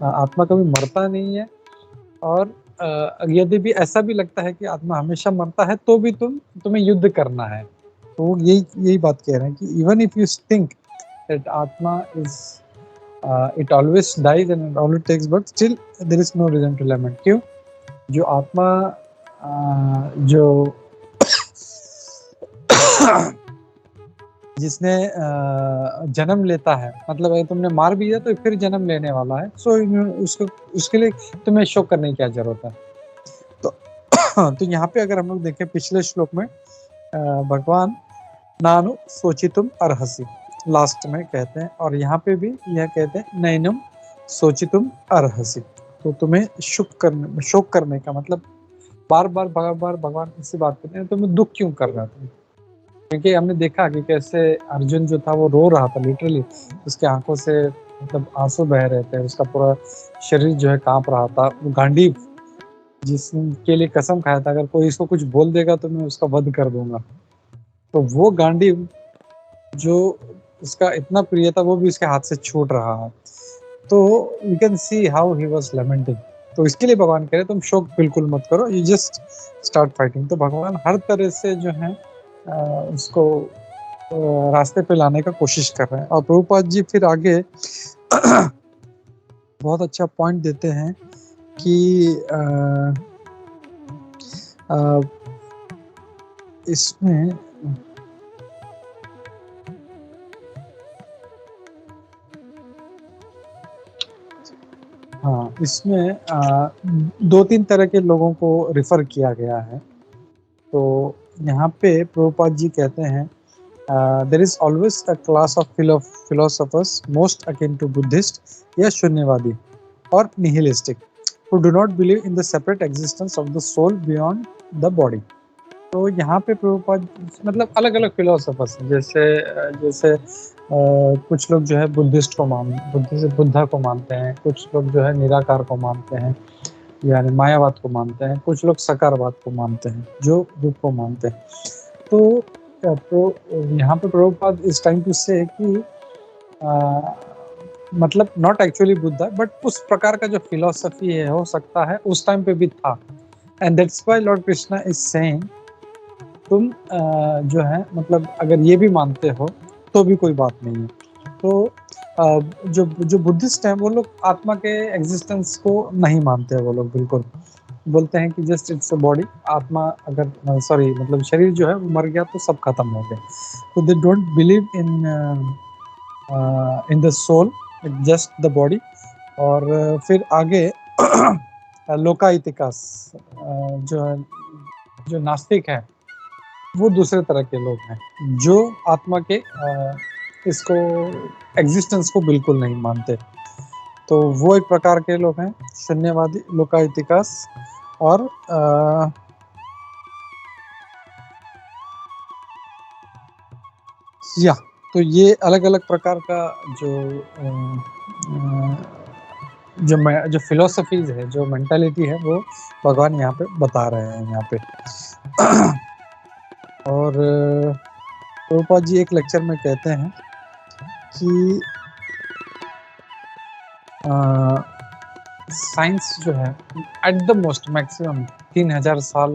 आत्मा कभी मरता नहीं है, और यदि भी ऐसा भी लगता है कि आत्मा हमेशा मरता है, तो भी तुम्हें युद्ध करना है। तो यही बात कह रहे हैं कि even if you think that atma is it always dies and always takes birth, still there is no reason to lament. क्यों? जो आत्मा जो जिसने जन्म लेता है, मतलब अगर तुमने मार भी दिया तो फिर जन्म लेने वाला है, सो उसको उसके लिए तुम्हें शोक करने की क्या जरूरत है। तो यहाँ पे अगर हम लोग देखें पिछले श्लोक में भगवान नानु सोचितुम अर्हसि लास्ट में कहते हैं, और यहाँ पे भी यह कहते हैं नैनम सोचितुम अर्हसि, तो तुम्हें शोक करने का मतलब बार बार भगवान इससे बात करते हैं, तुम्हें दुख क्यों कर रहा था? क्योंकि हमने देखा कि कैसे अर्जुन जो था वो रो रहा था लिटरली, उसके आंखों से मतलब आंसू बह रहे थे, उसका पूरा शरीर जो है कांप रहा था। वो गांडीव जिसके लिए कसम खाया था, अगर कोई इसको कुछ बोल देगा तो मैं उसका वध कर दूंगा, तो वो गांडीव जो उसका इतना प्रिय था वो भी उसके हाथ से छूट रहा है। तो you can see how he was lamenting. तो इसके लिए भगवान कह रहे तुम शोक बिल्कुल मत करो, यू जस्ट स्टार्ट फाइटिंग। तो भगवान हर तरह से जो है उसको रास्ते पे लाने का कोशिश कर रहे हैं। और प्रभुपाद जी फिर आगे बहुत अच्छा पॉइंट देते हैं कि इसमें हाँ, इसमें 2-3 तरह के लोगों को रिफर किया गया है। तो यहाँ पे प्रभुपाद जी कहते हैं there is always a class of philosophers most akin to Buddhist या शून्यवादी और nihilistic who do not believe in the separate existence of the soul beyond the body। तो यहाँ पे प्रभुपाद मतलब अलग अलग फिलोसफर्स हैं, जैसे कुछ लोग जो है बुद्धिस्ट को बुद्धा को मानते हैं, कुछ लोग जो है निराकार को मानते हैं यानी मायावाद को मानते हैं, कुछ लोग सकारवाद को मानते हैं जो दुख को मानते हैं। तो यहाँ पे प्रभुपाद इस टाइम टू से कि मतलब नॉट एक्चुअली बुद्धा बट उस प्रकार का जो फिलोसफी है हो सकता है उस टाइम पे भी था, and that's why Lord Krishna is saying तुम जो है मतलब अगर ये भी मानते हो तो भी कोई बात नहीं है। तो जो बुद्धिस्ट हैं वो लोग आत्मा के एग्जिस्टेंस को नहीं मानते हैं, वो लोग बिल्कुल बोलते हैं कि जस्ट इट्स अ बॉडी, आत्मा अगर सॉरी मतलब शरीर जो है वो मर गया तो सब खत्म हो गया। तो they don't believe in the soul, just the body. और फिर आगे लोकाइतिकास जो नास्तिक है वो दूसरे तरह के लोग हैं जो आत्मा के इसको एग्जिस्टेंस को बिल्कुल नहीं मानते। तो वो एक प्रकार के लोग हैं शून्यवादी, लोकाइतिकास और या तो ये अलग अलग प्रकार का जो फिलोसफीज है, जो मेंटालिटी है वो भगवान यहाँ पे बता रहे हैं यहाँ पे। और प्रभुपाद जी एक लेक्चर में कहते हैं कि साइंस जो है एट द मोस्ट मैक्सिमम 3000 साल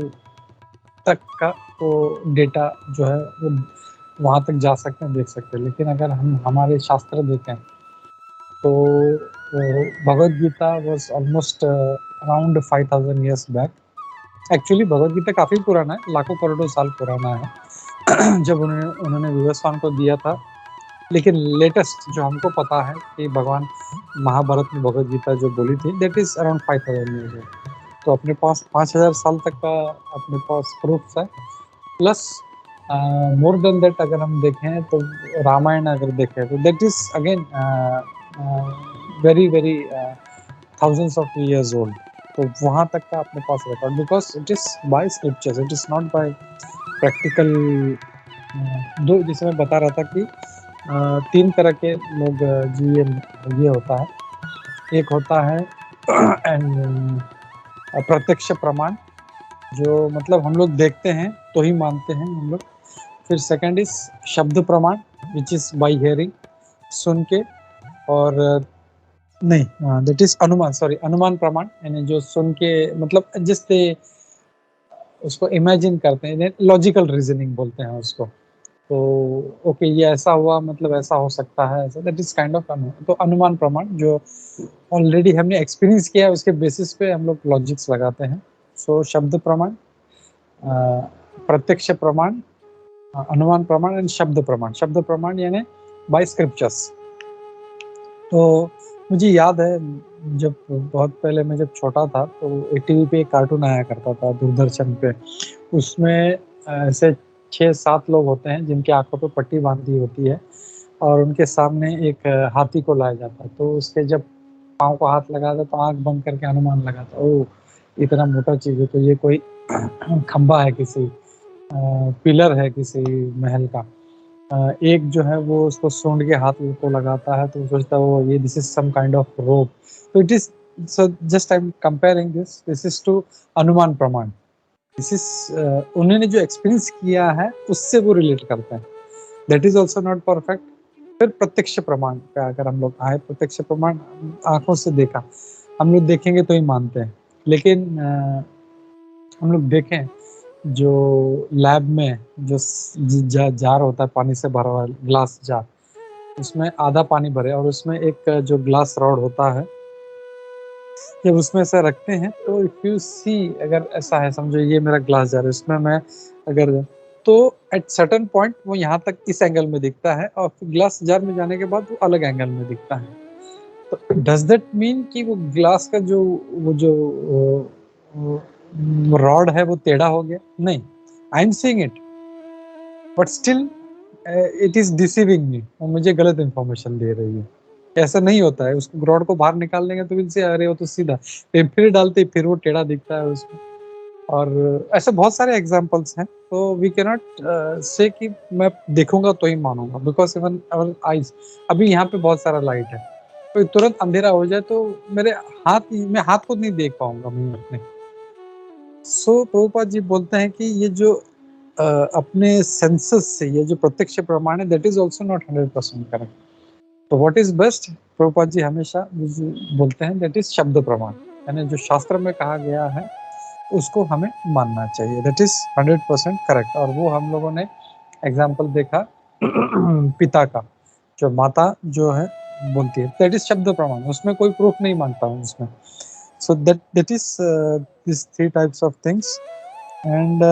तक का वो डेटा जो है वो वहाँ तक जा सकते हैं, देख सकते हैं। लेकिन अगर हम हमारे शास्त्र देखें तो Bhagavad Gita was almost around 5000 years back. Actually Bhagavad Gita काफ़ी पुराना है, लाखों करोड़ों साल पुराना है जब उन्होंने विवस्वान को दिया था। लेकिन लेटेस्ट जो हमको पता है कि भगवान महाभारत में भगवद गीता जो बोली थी दैट इज अराउंड 5000 ईयर्स। तो अपने पास 5000 साल तक का अपने पास प्रूफ है, प्लस मोर देन दैट अगर हम देखें तो रामायण अगर देखें तो that is again very very thousands of years old. तो वहाँ तक का अपने पास record, because it is by scriptures, it is not by practical. दो जैसे मैं बता रहा था कि 3 तरह के लोग जी ये होता है। एक होता है प्रत्यक्ष प्रमाण, जो मतलब हम लोग देखते हैं तो ही मानते हैं हम लोग। फिर सेकंड इज शब्द प्रमाण विच इज बाय हियरिंग, सुन के। और नहीं दैट इज अनुमान प्रमाण, यानी जो सुन के मतलब जिससे उसको इमेजिन करते हैं, लॉजिकल रीजनिंग बोलते हैं उसको। तो ओके ये ऐसा हुआ मतलब ऐसा हो सकता है, ऐसा दैट इज काइंड ऑफ तो अनुमान प्रमाण जो ऑलरेडी हमने एक्सपीरियंस किया है उसके बेसिस पे हम लोग लॉजिक्स लगाते हैं। सो शब्द प्रमाण, प्रत्यक्ष प्रमाण, अनुमान प्रमाण एंड शब्द प्रमाण। शब्द प्रमाण यानी बाय स्क्रिप्चर्स। तो मुझे याद है जब बहुत पहले मैं जब छोटा था तो टीवी पे एक कार्टून आया करता था दूरदर्शन पे, उसमें ऐसे 6-7 लोग होते हैं जिनके आंखों पे पट्टी बांधी होती है और उनके सामने एक हाथी को लाया जाता है। तो उसके जब पाँव को हाथ लगाता तो आंख बंद करके अनुमान लगाता, ओ इतना मोटा चीज है तो ये कोई खंबा है किसी, पिलर है किसी महल का, एक जो है वो उसको सूंड के हाथ को लगाता है तो वो सोचता है वो ये this is some kind of rope. तो it is, so just I am comparing this is to anuman praman. This is उन्होंने जो एक्सपीरियंस किया है उससे वो रिलेट करते हैं। That is also not perfect. फिर प्रत्यक्ष प्रमाण पे अगर हम लोग आए, प्रत्यक्ष प्रमाण आंखों से देखा, हम लोग देखेंगे तो ही मानते हैं। लेकिन हम लोग देखें जो लैब में जो जार होता है पानी से भरा हुआ ग्लास जार, उसमें आधा पानी भरे और उसमें एक जो ग्लास रॉड होता है, जब उसमें से रखते हैं तो इफ यू सी, अगर ऐसा है समझो ये मेरा ग्लास जार है, इसमें मैं अगर, तो एट सर्टेन पॉइंट वो यहाँ तक इस एंगल में दिखता है और फिर ग्लास जार में जाने के बाद वो अलग एंगल में दिखता है। तो डज दैट मीन कि वो ग्लास का जो रॉड है वो टेढ़ा हो गया? नहीं, I am seeing it but still it is deceiving me, वो मुझे गलत इंफॉर्मेशन दे रही है। ऐसा नहीं होता है, उसको रॉड को बाहर निकाल देंगे तो इनसे अरे वो तो सीधा, फिर डालते फिर वो टेढ़ा दिखता है उसमें। और ऐसे बहुत सारे एग्जांपल्स हैं। तो वी कैन नॉट से कि मैं देखूंगा तो ही मानूंगा, बिकॉज इवन आवर आईज, अभी यहाँ पे बहुत सारा लाइट है तो तुरंत अंधेरा हो जाए तो मेरे मैं हाथ को नहीं देख पाऊंगा मैं अपने। सो प्रभुपाद जी बोलते हैं कि ये जो अपने सेंसेस से ये जो प्रत्यक्ष प्रमाण है, that is also not 100% correct. तो what is best, Prabhupada ji हमेशा बोलते हैं दैट इज शब्द प्रमाण, यानी जो शास्त्र में कहा गया है उसको हमें मानना चाहिए, दैट इज 100% करेक्ट। और वो हम लोगों ने एग्जाम्पल देखा पिता का, जो माता जो है बोलती है दैट इज शब्द प्रमाण, उसमें कोई प्रूफ नहीं मानता हूँ उसमें। So that is this 3 types of things. And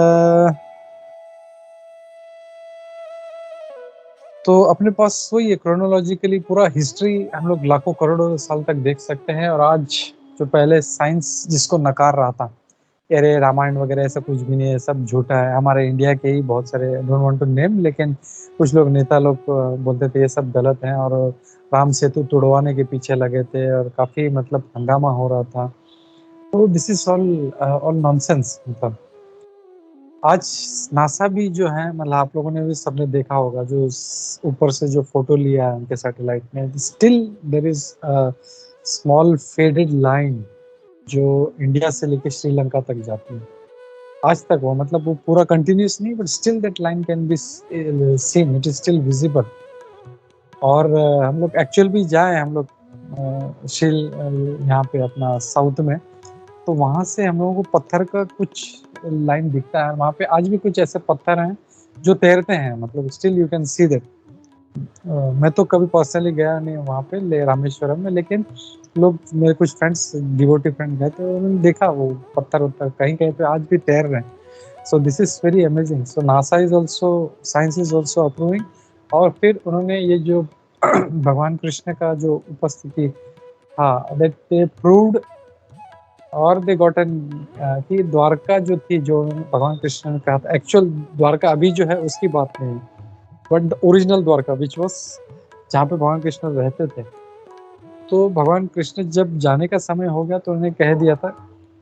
तो अपने पास वही है, क्रोनोलॉजिकली पूरा हिस्ट्री हम लोग लाखों करोड़ों साल तक देख सकते हैं। और आज जो पहले साइंस जिसको नकार रहा था, अरे रामायण वगैरह ऐसा कुछ भी नहीं है, सब झूठा है, हमारे इंडिया के ही बहुत सारे, डोंट वांट टू नेम, लेकिन कुछ लोग नेता लोग बोलते थे ये सब गलत है और राम सेतु तुड़वाने के पीछे लगे थे और काफी मतलब हंगामा हो रहा था। तो दिस इज ऑल नॉनसेंस। मतलब आज नासा भी जो है, मतलब आप लोगों ने भी सबने देखा होगा, जो ऊपर से जो फोटो लिया है उनके सैटेलाइट में, still there is small faded line जो इंडिया से लेके श्रीलंका तक जाती है आज तक। वो मतलब वो पूरा कंटिन्यूस नहीं, but still that line can be seen, it is still visible. और हम लोग एक्चुअल भी जाए, हम लोग यहाँ पे अपना साउथ में, तो वहाँ से हम लोगों को पत्थर का कुछ लाइन दिखता है, वहाँ पे आज भी कुछ ऐसे पत्थर हैं जो तैरते हैं, मतलब still you can see that. मैं तो कभी पर्सनली गया नहीं वहाँ पे रामेश्वरम में, लेकिन लोग, मेरे कुछ फ्रेंड्स, डिवोटी फ्रेंड गए तो उन्होंने देखा वो पत्थर उत्तर कहीं कहीं पे आज भी तैर रहे हैं। सो this is very amazing. So NASA is also, science is also approving. और फिर उन्होंने ये जो भगवान कृष्ण का जो उपस्थिति, हाँ, दैट दे प्रूव्ड और दे गॉटन कि द्वारका जो थी, जो भगवान कृष्ण ने कहा था, एक्चुअल द्वारका अभी जो है उसकी बात नहीं, but the original Dwarka which was जहाँ पे भगवान कृष्ण रहते थे। तो भगवान कृष्ण जब जाने का समय हो गया तो उन्हें कह दिया था,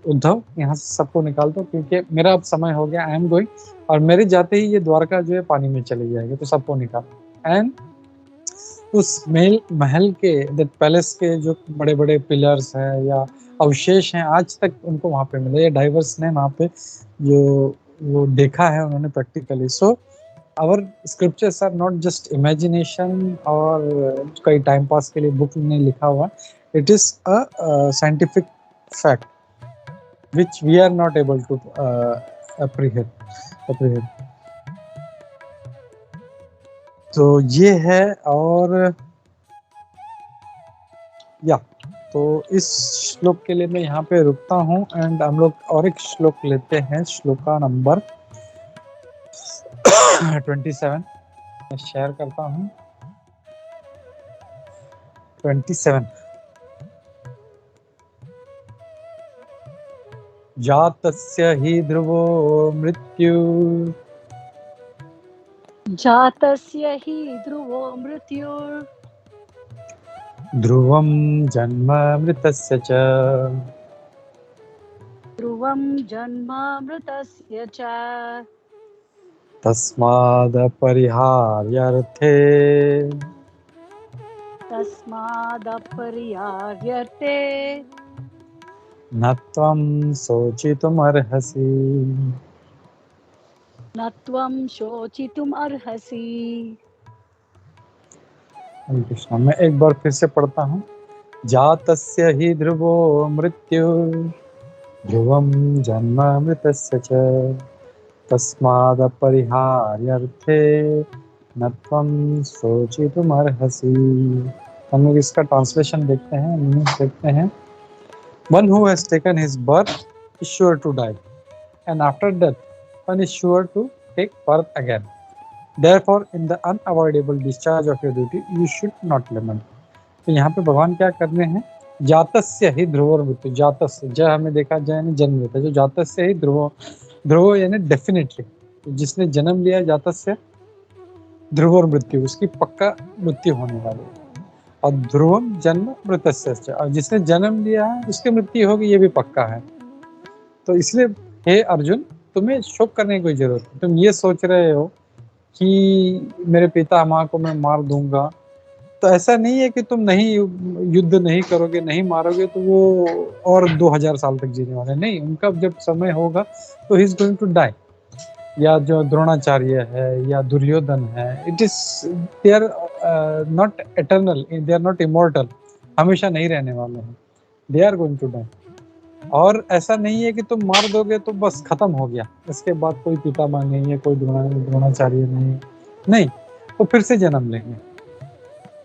उद्धव यहाँ से सबको निकाल दो क्योंकि मेरा अब समय हो गया, आई एम गोइंग, और मेरे जाते ही ये द्वारका जो है पानी में चली जाएगी, तो सबको निकाल। एंड उस महल के, पैलेस के जो बड़े बड़े पिलर्स हैं या अवशेष हैं, आज तक उनको वहाँ पे मिले। डाइवर्स ने वहाँ पे जो वो देखा है उन्होंने practically. So our scriptures are not just imagination और कई टाइम पास के लिए बुक में लिखा हुआ, it is a scientific fact which we are not able to apprehend. तो ये है। और या तो इस श्लोक के लिए मैं यहाँ पे रुकता हूँ एंड हम लोग और एक श्लोक लेते हैं, श्लोका नंबर 27 मैं शेयर करता हूँ। 27 जातस्य हि ध्रुवो मृत्यु, जातस्य हि ध्रुवो मृत्युर्, ध्रुवं जन्म मृतस्य च, ध्रुवं नत्वं जन्मामृतस्य च तस्मादपरिहार्यर्थे तस्मादपर्यार्यते न त्वं शोचितुमर्हसि। न त्वं शोचितुम् अर्हसि। हरे कृष्णा। मैं एक बार फिर से पढ़ता हूँ। जातस्य हि ध्रुवो मृत्यु ध्रुवं जन्मामृतस्य च तस्मादपरिहार्यर्थे न त्वं शोचितुमर्हसि। हम लोग इसका ट्रांसलेशन देखते हैं, मीनिंग देखते हैं। One who has taken his birth is sure to die, and after death, one is sure to take birth again. Therefore, in the unavoidable discharge of your duty, you should not lament. तो यहाँ पे भगवान क्या कर रहे हैं? जातस्य ही ध्रुवो मृत्यु। जातस्य, ज हमें देखा, ज यानी जन्म लेता है। जो जातस्य ही ध्रुवो, ध्रुवो यानी डेफिनेटली, जिसने जन्म लिया, जातस्य ध्रुवो मृत्यु, उसकी पक्का मृत्यु होने वाली है। और ध्रुवम जन्म मृतस्य, और जिसने जन्म लिया है उसकी मृत्यु होगी, ये भी पक्का है। तो इसलिए हे अर्जुन, तुम्हें शोक करने की कोई जरूरत नहीं। तुम ये सोच रहे हो कि मेरे पिता माँ को मैं मार दूंगा, तो ऐसा नहीं है कि तुम नहीं युद्ध नहीं करोगे, नहीं मारोगे तो वो और 2000 साल तक जीने वाले नहीं। उनका जब समय होगा तो he is going to die. या जो द्रोणाचार्य है या दुर्योधन है, it is they are not eternal, they are not immortal, हमेशा नहीं रहने वाले हैं। They are going to die. और ऐसा नहीं है कि तुम मार दोगे तो बस खत्म हो गया, इसके बाद कोई पितामह नहीं है, कोई द्रोणाचार्य नहीं, वो फिर से जन्म लेंगे।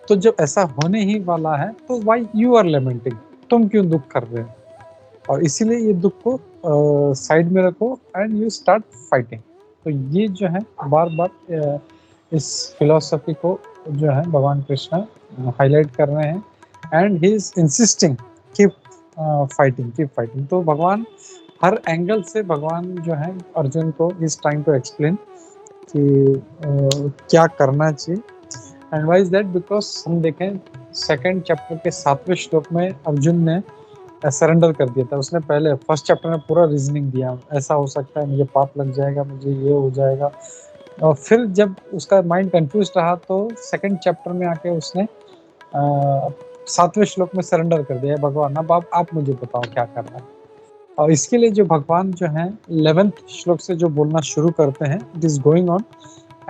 तो जब ऐसा होने ही वाला है तो वाई यू आर लेमेंटिंग, तुम क्यों दुख कर रहे हो? और इसीलिए ये दुख को साइड में रखो एंड यू स्टार्ट फाइटिंग। तो ये जो है बार बार इस फिलॉसफी को जो है भगवान कृष्ण हाईलाइट कर रहे हैं। And he is insisting keep fighting. तो भगवान हर एंगल से, भगवान जो है अर्जुन को इज ट्राइंग टू एक्सप्लेन कि क्या करना चाहिए। And why is that? Because हम देखें सेकेंड चैप्टर के 7वें श्लोक में अर्जुन ने सरेंडर कर दिया था। उसने पहले फर्स्ट चैप्टर में पूरा रीजनिंग दिया, ऐसा हो सकता है, मुझे पाप लग जाएगा, मुझे ये हो जाएगा। और फिर जब उसका माइंड कंफ्यूज रहा तो सेकंड चैप्टर में आके उसने 7वें श्लोक में सरेंडर कर दिया, भगवान अब आप मुझे बताओ क्या करना है। और इसके लिए जो भगवान जो है 11वें श्लोक से जो बोलना शुरू करते हैं, it is going on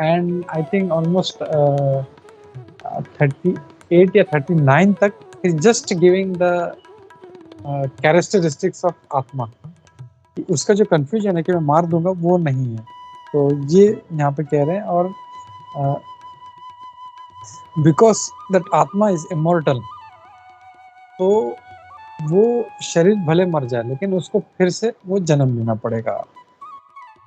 and I think almost 38 या 39 तक is just giving the characteristics of आत्मा। उसका जो कंफ्यूजन है कि मैं मार दूंगा, वो नहीं है। तो ये यहाँ पे कह रहे हैं। और because that atma is immortal, तो वो शरीर भले मर जाए लेकिन उसको फिर से वो जन्म लेना पड़ेगा।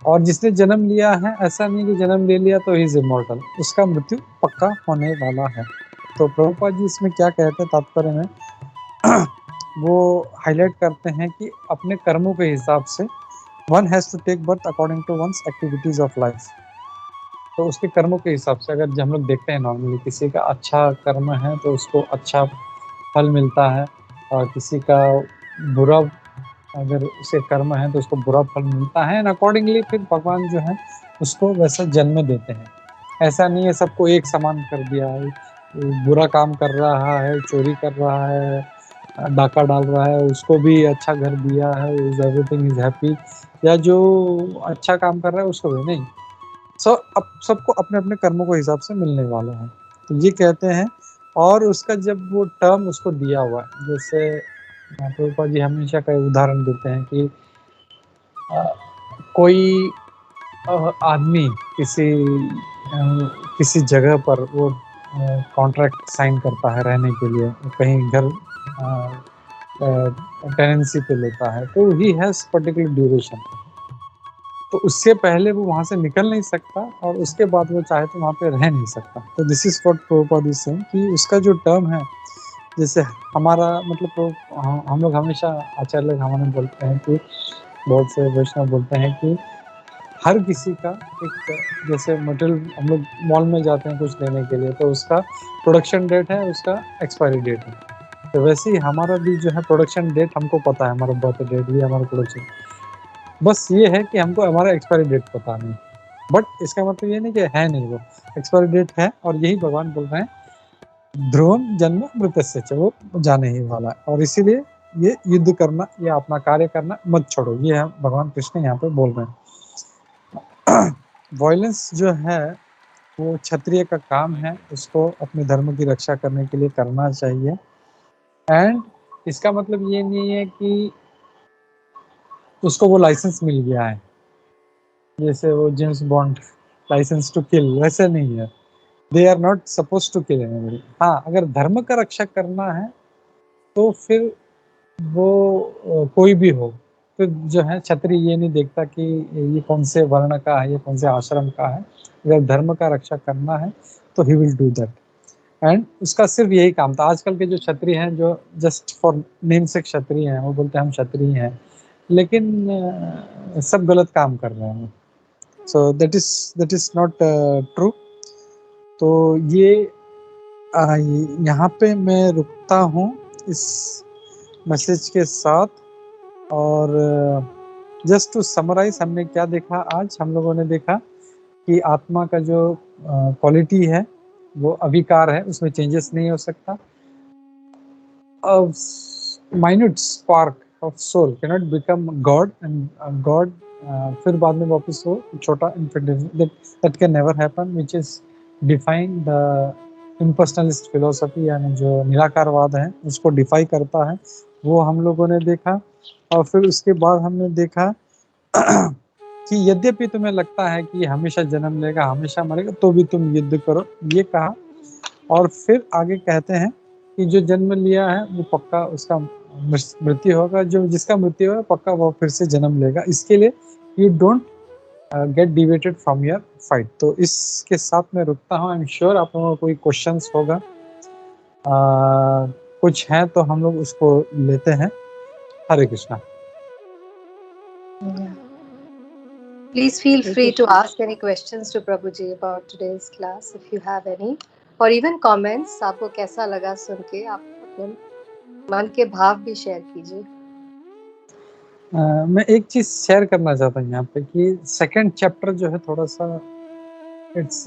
और जिसने जन्म लिया है, ऐसा नहीं कि जन्म ले लिया तो ही इज इमॉर्टल, उसका मृत्यु पक्का होने वाला है। तो प्रभुपाद जी इसमें क्या कहते हैं तात्पर्य में, वो हाईलाइट करते हैं कि अपने कर्मों के हिसाब से one has to take birth according to one's activities of life. तो उसके कर्मों के हिसाब से, अगर हम लोग देखते हैं नॉर्मली किसी का अच्छा कर्म है तो उसको अच्छा फल मिलता है, और किसी का बुरा अगर उसे कर्म है तो उसको बुरा फल मिलता है। एंड अकॉर्डिंगली फिर भगवान जो है उसको वैसा जन्म देते हैं। ऐसा नहीं है सबको एक समान कर दिया है, बुरा काम कर रहा है, चोरी कर रहा है, डाका डाल रहा है, उसको भी अच्छा घर दिया है, एवरीथिंग इज हैप्पी, या जो अच्छा काम कर रहा है उसको भी नहीं। अब सबको अपने अपने कर्मों के हिसाब से मिलने वाला है। तो ये कहते हैं। और उसका जब वो टर्म उसको दिया हुआ है, जैसे प्रभुपाद जी हमेशा का उदाहरण देते हैं कि कोई आदमी किसी जगह पर वो कॉन्ट्रैक्ट साइन करता है रहने के लिए, कहीं घर टेनेंसी पे लेता है, तो ही हैज पर्टिकुलर ड्यूरेशन। तो उससे पहले वो वहाँ से निकल नहीं सकता और उसके बाद वो चाहे तो वहाँ पे रह नहीं सकता। तो this is what Prabhupada is saying कि उसका जो टर्म है, जैसे हमारा मतलब हम लोग हमेशा आचार्य लोग हमारे बोलते हैं कि बहुत से वैष्णव बोलते हैं कि हर किसी का एक, जैसे मटेरियल हम लोग मॉल में जाते हैं कुछ लेने के लिए, तो उसका प्रोडक्शन डेट है, उसका एक्सपायरी डेट है। तो वैसे ही हमारा भी जो है प्रोडक्शन डेट हमको पता है, हमारा बर्थ डेट भी हमारा प्रोडक्शन, बस ये है कि हमको हमारा एक्सपायरी डेट पता नहीं, बट इसका मतलब ये नहीं कि है नहीं, वो एक्सपायरी डेट है। और यही भगवान बोल रहे हैं ध्रुवम जन्म मृतस्य च, वो जाने ही वाला है। और इसीलिए ये युद्ध करना या अपना कार्य करना मत छोड़ो, ये हम भगवान कृष्ण यहाँ पे बोल रहे हैं। वायलेंस जो है वो क्षत्रिय का काम है, उसको अपने धर्म की रक्षा करने के लिए करना चाहिए। एंड इसका मतलब ये नहीं है कि उसको वो लाइसेंस मिल गया है, जैसे वो James Bond license to kill, वैसे नहीं है। They are not suppose to kill anybody. हाँ, अगर धर्म का रक्षा करना है तो फिर वो कोई भी हो, फिर जो है क्षत्रिय ये नहीं देखता कि ये कौन से वर्ण का है, ये कौन से आश्रम का है। अगर धर्म का रक्षा करना है तो he will do that. And उसका सिर्फ यही काम था। आजकल के जो क्षत्रिय हैं, जो जस्ट फॉर नेम से क्षत्रिय हैं, वो बोलते हैं हम क्षत्रिय हैं, लेकिन सब गलत काम कर रहे हैं। So that is not true. तो ये यहाँ पे मैं रुकता हूँ इस मैसेज के साथ। और जस्ट टू समराइज, हमने क्या देखा आज? हम लोगों ने देखा कि आत्मा का जो क्वालिटी है वो अविकार है, उसमें चेंजेस नहीं हो सकता। Minute spark of soul can not become God, and God फिर बाद में वापस हो छोटा infinite, that can never happen, which is define the impersonalist philosophy, यानी जो निराकारवाद है उसको डिफाई करता है, वो हम लोगों ने देखा। और फिर उसके बाद हमने देखा कि यद्यपि तुम्हें लगता है कि हमेशा जन्म लेगा, हमेशा मरेगा, तो भी तुम युद्ध करो, ये कहा। और फिर आगे कहते हैं कि जो जन्म लिया है वो पक्का उसका मृत्यु होगा, जो जिसका मृत्यु होगा पक्का वो फिर से जन्म लेगा। इसके लिए you don't get deviated from your fight. तो इसके साथ मैं रुकता हूँ। आई एम श्योर आप लोगों को कोई क्वेश्चंस होगा, कुछ है तो हम लोग उसको लेते हैं। हरे Krishna. Please feel free to ask any questions to Prabhuji about today's class if you have any, or even comments. आपको कैसा लगा सुन के, आप अपने मन के भाव भी शेयर कीजिए। मैं एक चीज शेयर करना चाहता हूँ यहाँ पे कि सेकंड चैप्टर जो है थोड़ा सा इट्स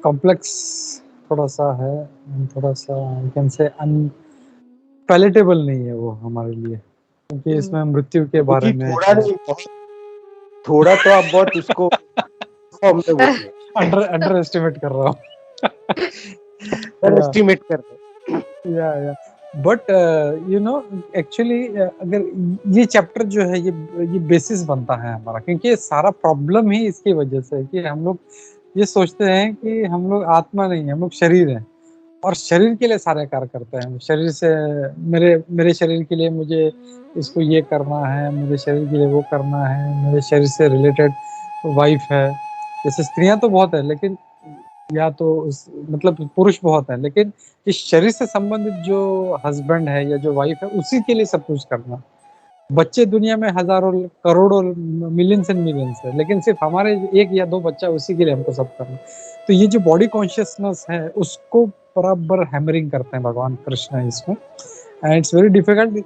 कॉम्प्लेक्स थोड़ा सा है, थोड़ा सा कैन से अनपैलेटेबल नहीं है वो हमारे लिए, क्योंकि इसमें मृत्यु के बारे में थोड़ा नहीं, थोड़ा तो आप बहुत उसको फॉर्म में बोलिए, अंडर एस्टिमेट कर रहा हूँ। एस्टिमेट कर रहे या बट यू नो एक्चुअली अगर ये चैप्टर जो है ये बेसिस बनता है हमारा, क्योंकि ये सारा प्रॉब्लम ही इसकी वजह से है कि हम लोग ये सोचते हैं कि हम लोग आत्मा नहीं है, हम लोग शरीर हैं, और शरीर के लिए सारे कार्य करते हैं। शरीर से मेरे शरीर के लिए मुझे इसको ये करना है, मेरे शरीर के लिए वो करना है, मेरे शरीर से रिलेटेड वाइफ है। जैसे स्त्रियां तो बहुत है, लेकिन या तो मतलब पुरुष बहुत है, लेकिन इस शरीर से संबंधित जो हस्बैंड है या जो वाइफ है उसी के लिए सब कुछ करना। बच्चे दुनिया में हजारों करोड़ों मिलियंस एंड मिलियंस है, लेकिन सिर्फ हमारे एक या दो बच्चा, उसी के लिए हमको सब करना। तो ये जो बॉडी कॉन्शियसनेस है उसको बराबर हैमरिंग करते हैं भगवान कृष्ण इसमें, and it's very difficult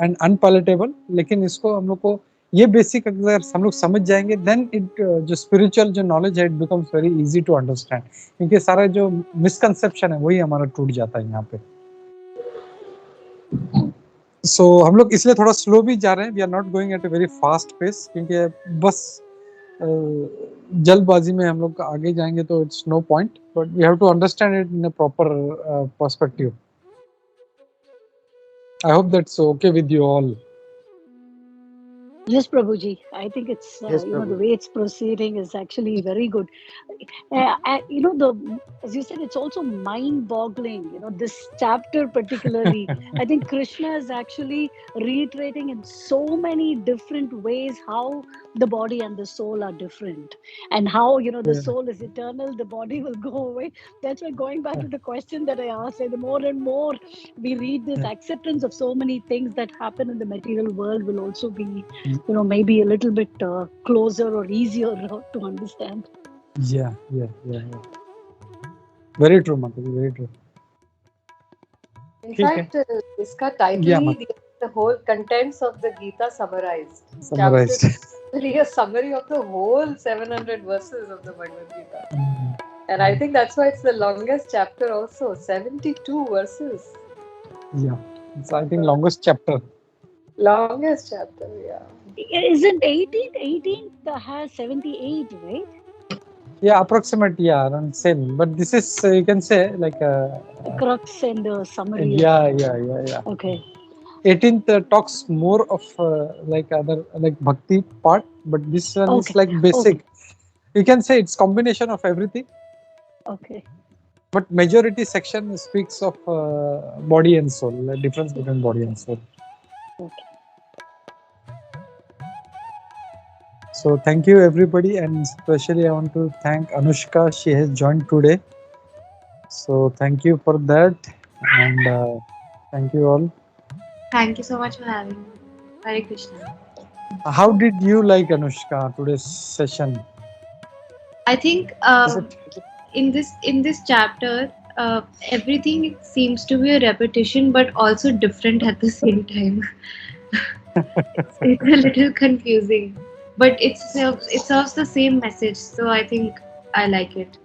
and unpalatable. लेकिन इसको हम लोग को ये बेसिक अगर हम लोग समझ जाएंगे, देन इट जो स्पिरिचुअल जो नॉलेज है it becomes very easy to understand, क्योंकि सारा जो मिसकंसेप्शन है वही हमारा टूट जाता है यहाँ पे। सो हम लोग इसलिए थोड़ा स्लो भी जा रहे हैं, we are not going at a very fast pace, क्योंकि बस जल्दबाजी में हम लोग आगे जाएंगे तो it's no point, but we have to understand it in a proper perspective. I hope that's okay with you all. Yes, Prabhuji. I think it's Yes, the Prabhuji. way it's proceeding is actually very good. As you said, it's also mind-boggling. This chapter particularly, I think Krishna is actually reiterating in so many different ways how the body and the soul are different, and how the soul is eternal, the body will go away. That's why, going back to the question that I asked, the more and more we read this, acceptance of so many things that happen in the material world will also be maybe a little bit closer or easier to understand. Yeah. Very true, Mataji, very true. In fact, इसका title he the whole contents of the Gita summarized. Chapter a summary of the whole 700 verses of the Bhagavad Gita. And I think that's why it's the longest chapter also, 72 verses. Yeah, it's I think longest chapter. Longest chapter, yeah. Isn't 18th has 78, right? Yeah, approximate, yeah, around same. But this is you can say like The crux and the summary. yeah. Okay. 18th talks more of like other like bhakti part, but this one is Okay. like basic. You can say it's combination of everything, Okay. but majority section speaks of body and soul, the difference between body and soul. Okay. So thank you everybody, and especially I want to thank Anushka. She has joined today. So thank you for that, and thank you all. Thank you so much for having me. Hare Krishna. How did you like, Anushka, today's session? I think Is it in this chapter, everything seems to be a repetition, but also different at the same time. It's a little confusing, but it serves the same message. So I think I like it.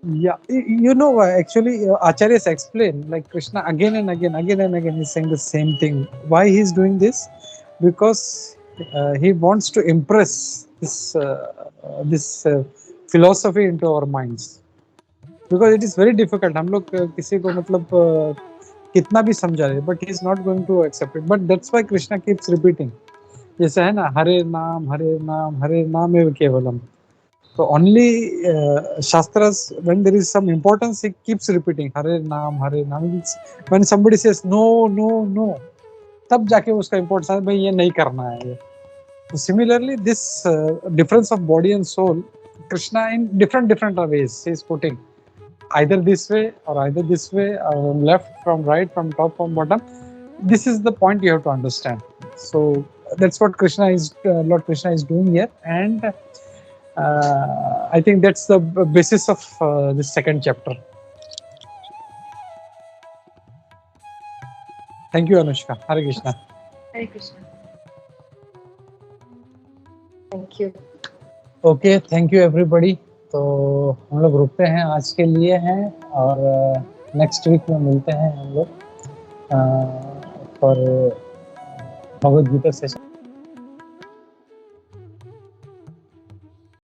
Yeah, you know, actually, Acharyas explain like Krishna again and again is saying the same thing. Why he's doing this? Because he wants to impress this philosophy into our minds. Because it is very difficult. हम लोग किसी को मतलब कितना भी समझा रहे, but he is not going to accept it. But that's why Krishna keeps repeating. जैसे है ना, हरे नाम एव केवलम. So only Shastras, when there is some importance, he keeps repeating Hare Naam. When somebody says no, तब जाके उसका importance है, भाई ये नहीं करना है ये. So similarly, this difference of body and soul, Krishna in different ways he is putting either this way or either this way, or left from right, from top from bottom. This is the point you have to understand. So that's what Lord Krishna is doing here, and I think that's the basis of this second chapter. Thank you, Anushka. Hare Krishna. Hare Krishna. Thank you. Okay, thank you everybody. तो हम लोग रुकते हैं आज के लिए हैं, और नेक्स्ट वीक में मिलते हैं हम लोग फॉर भगवद गीता सेशन.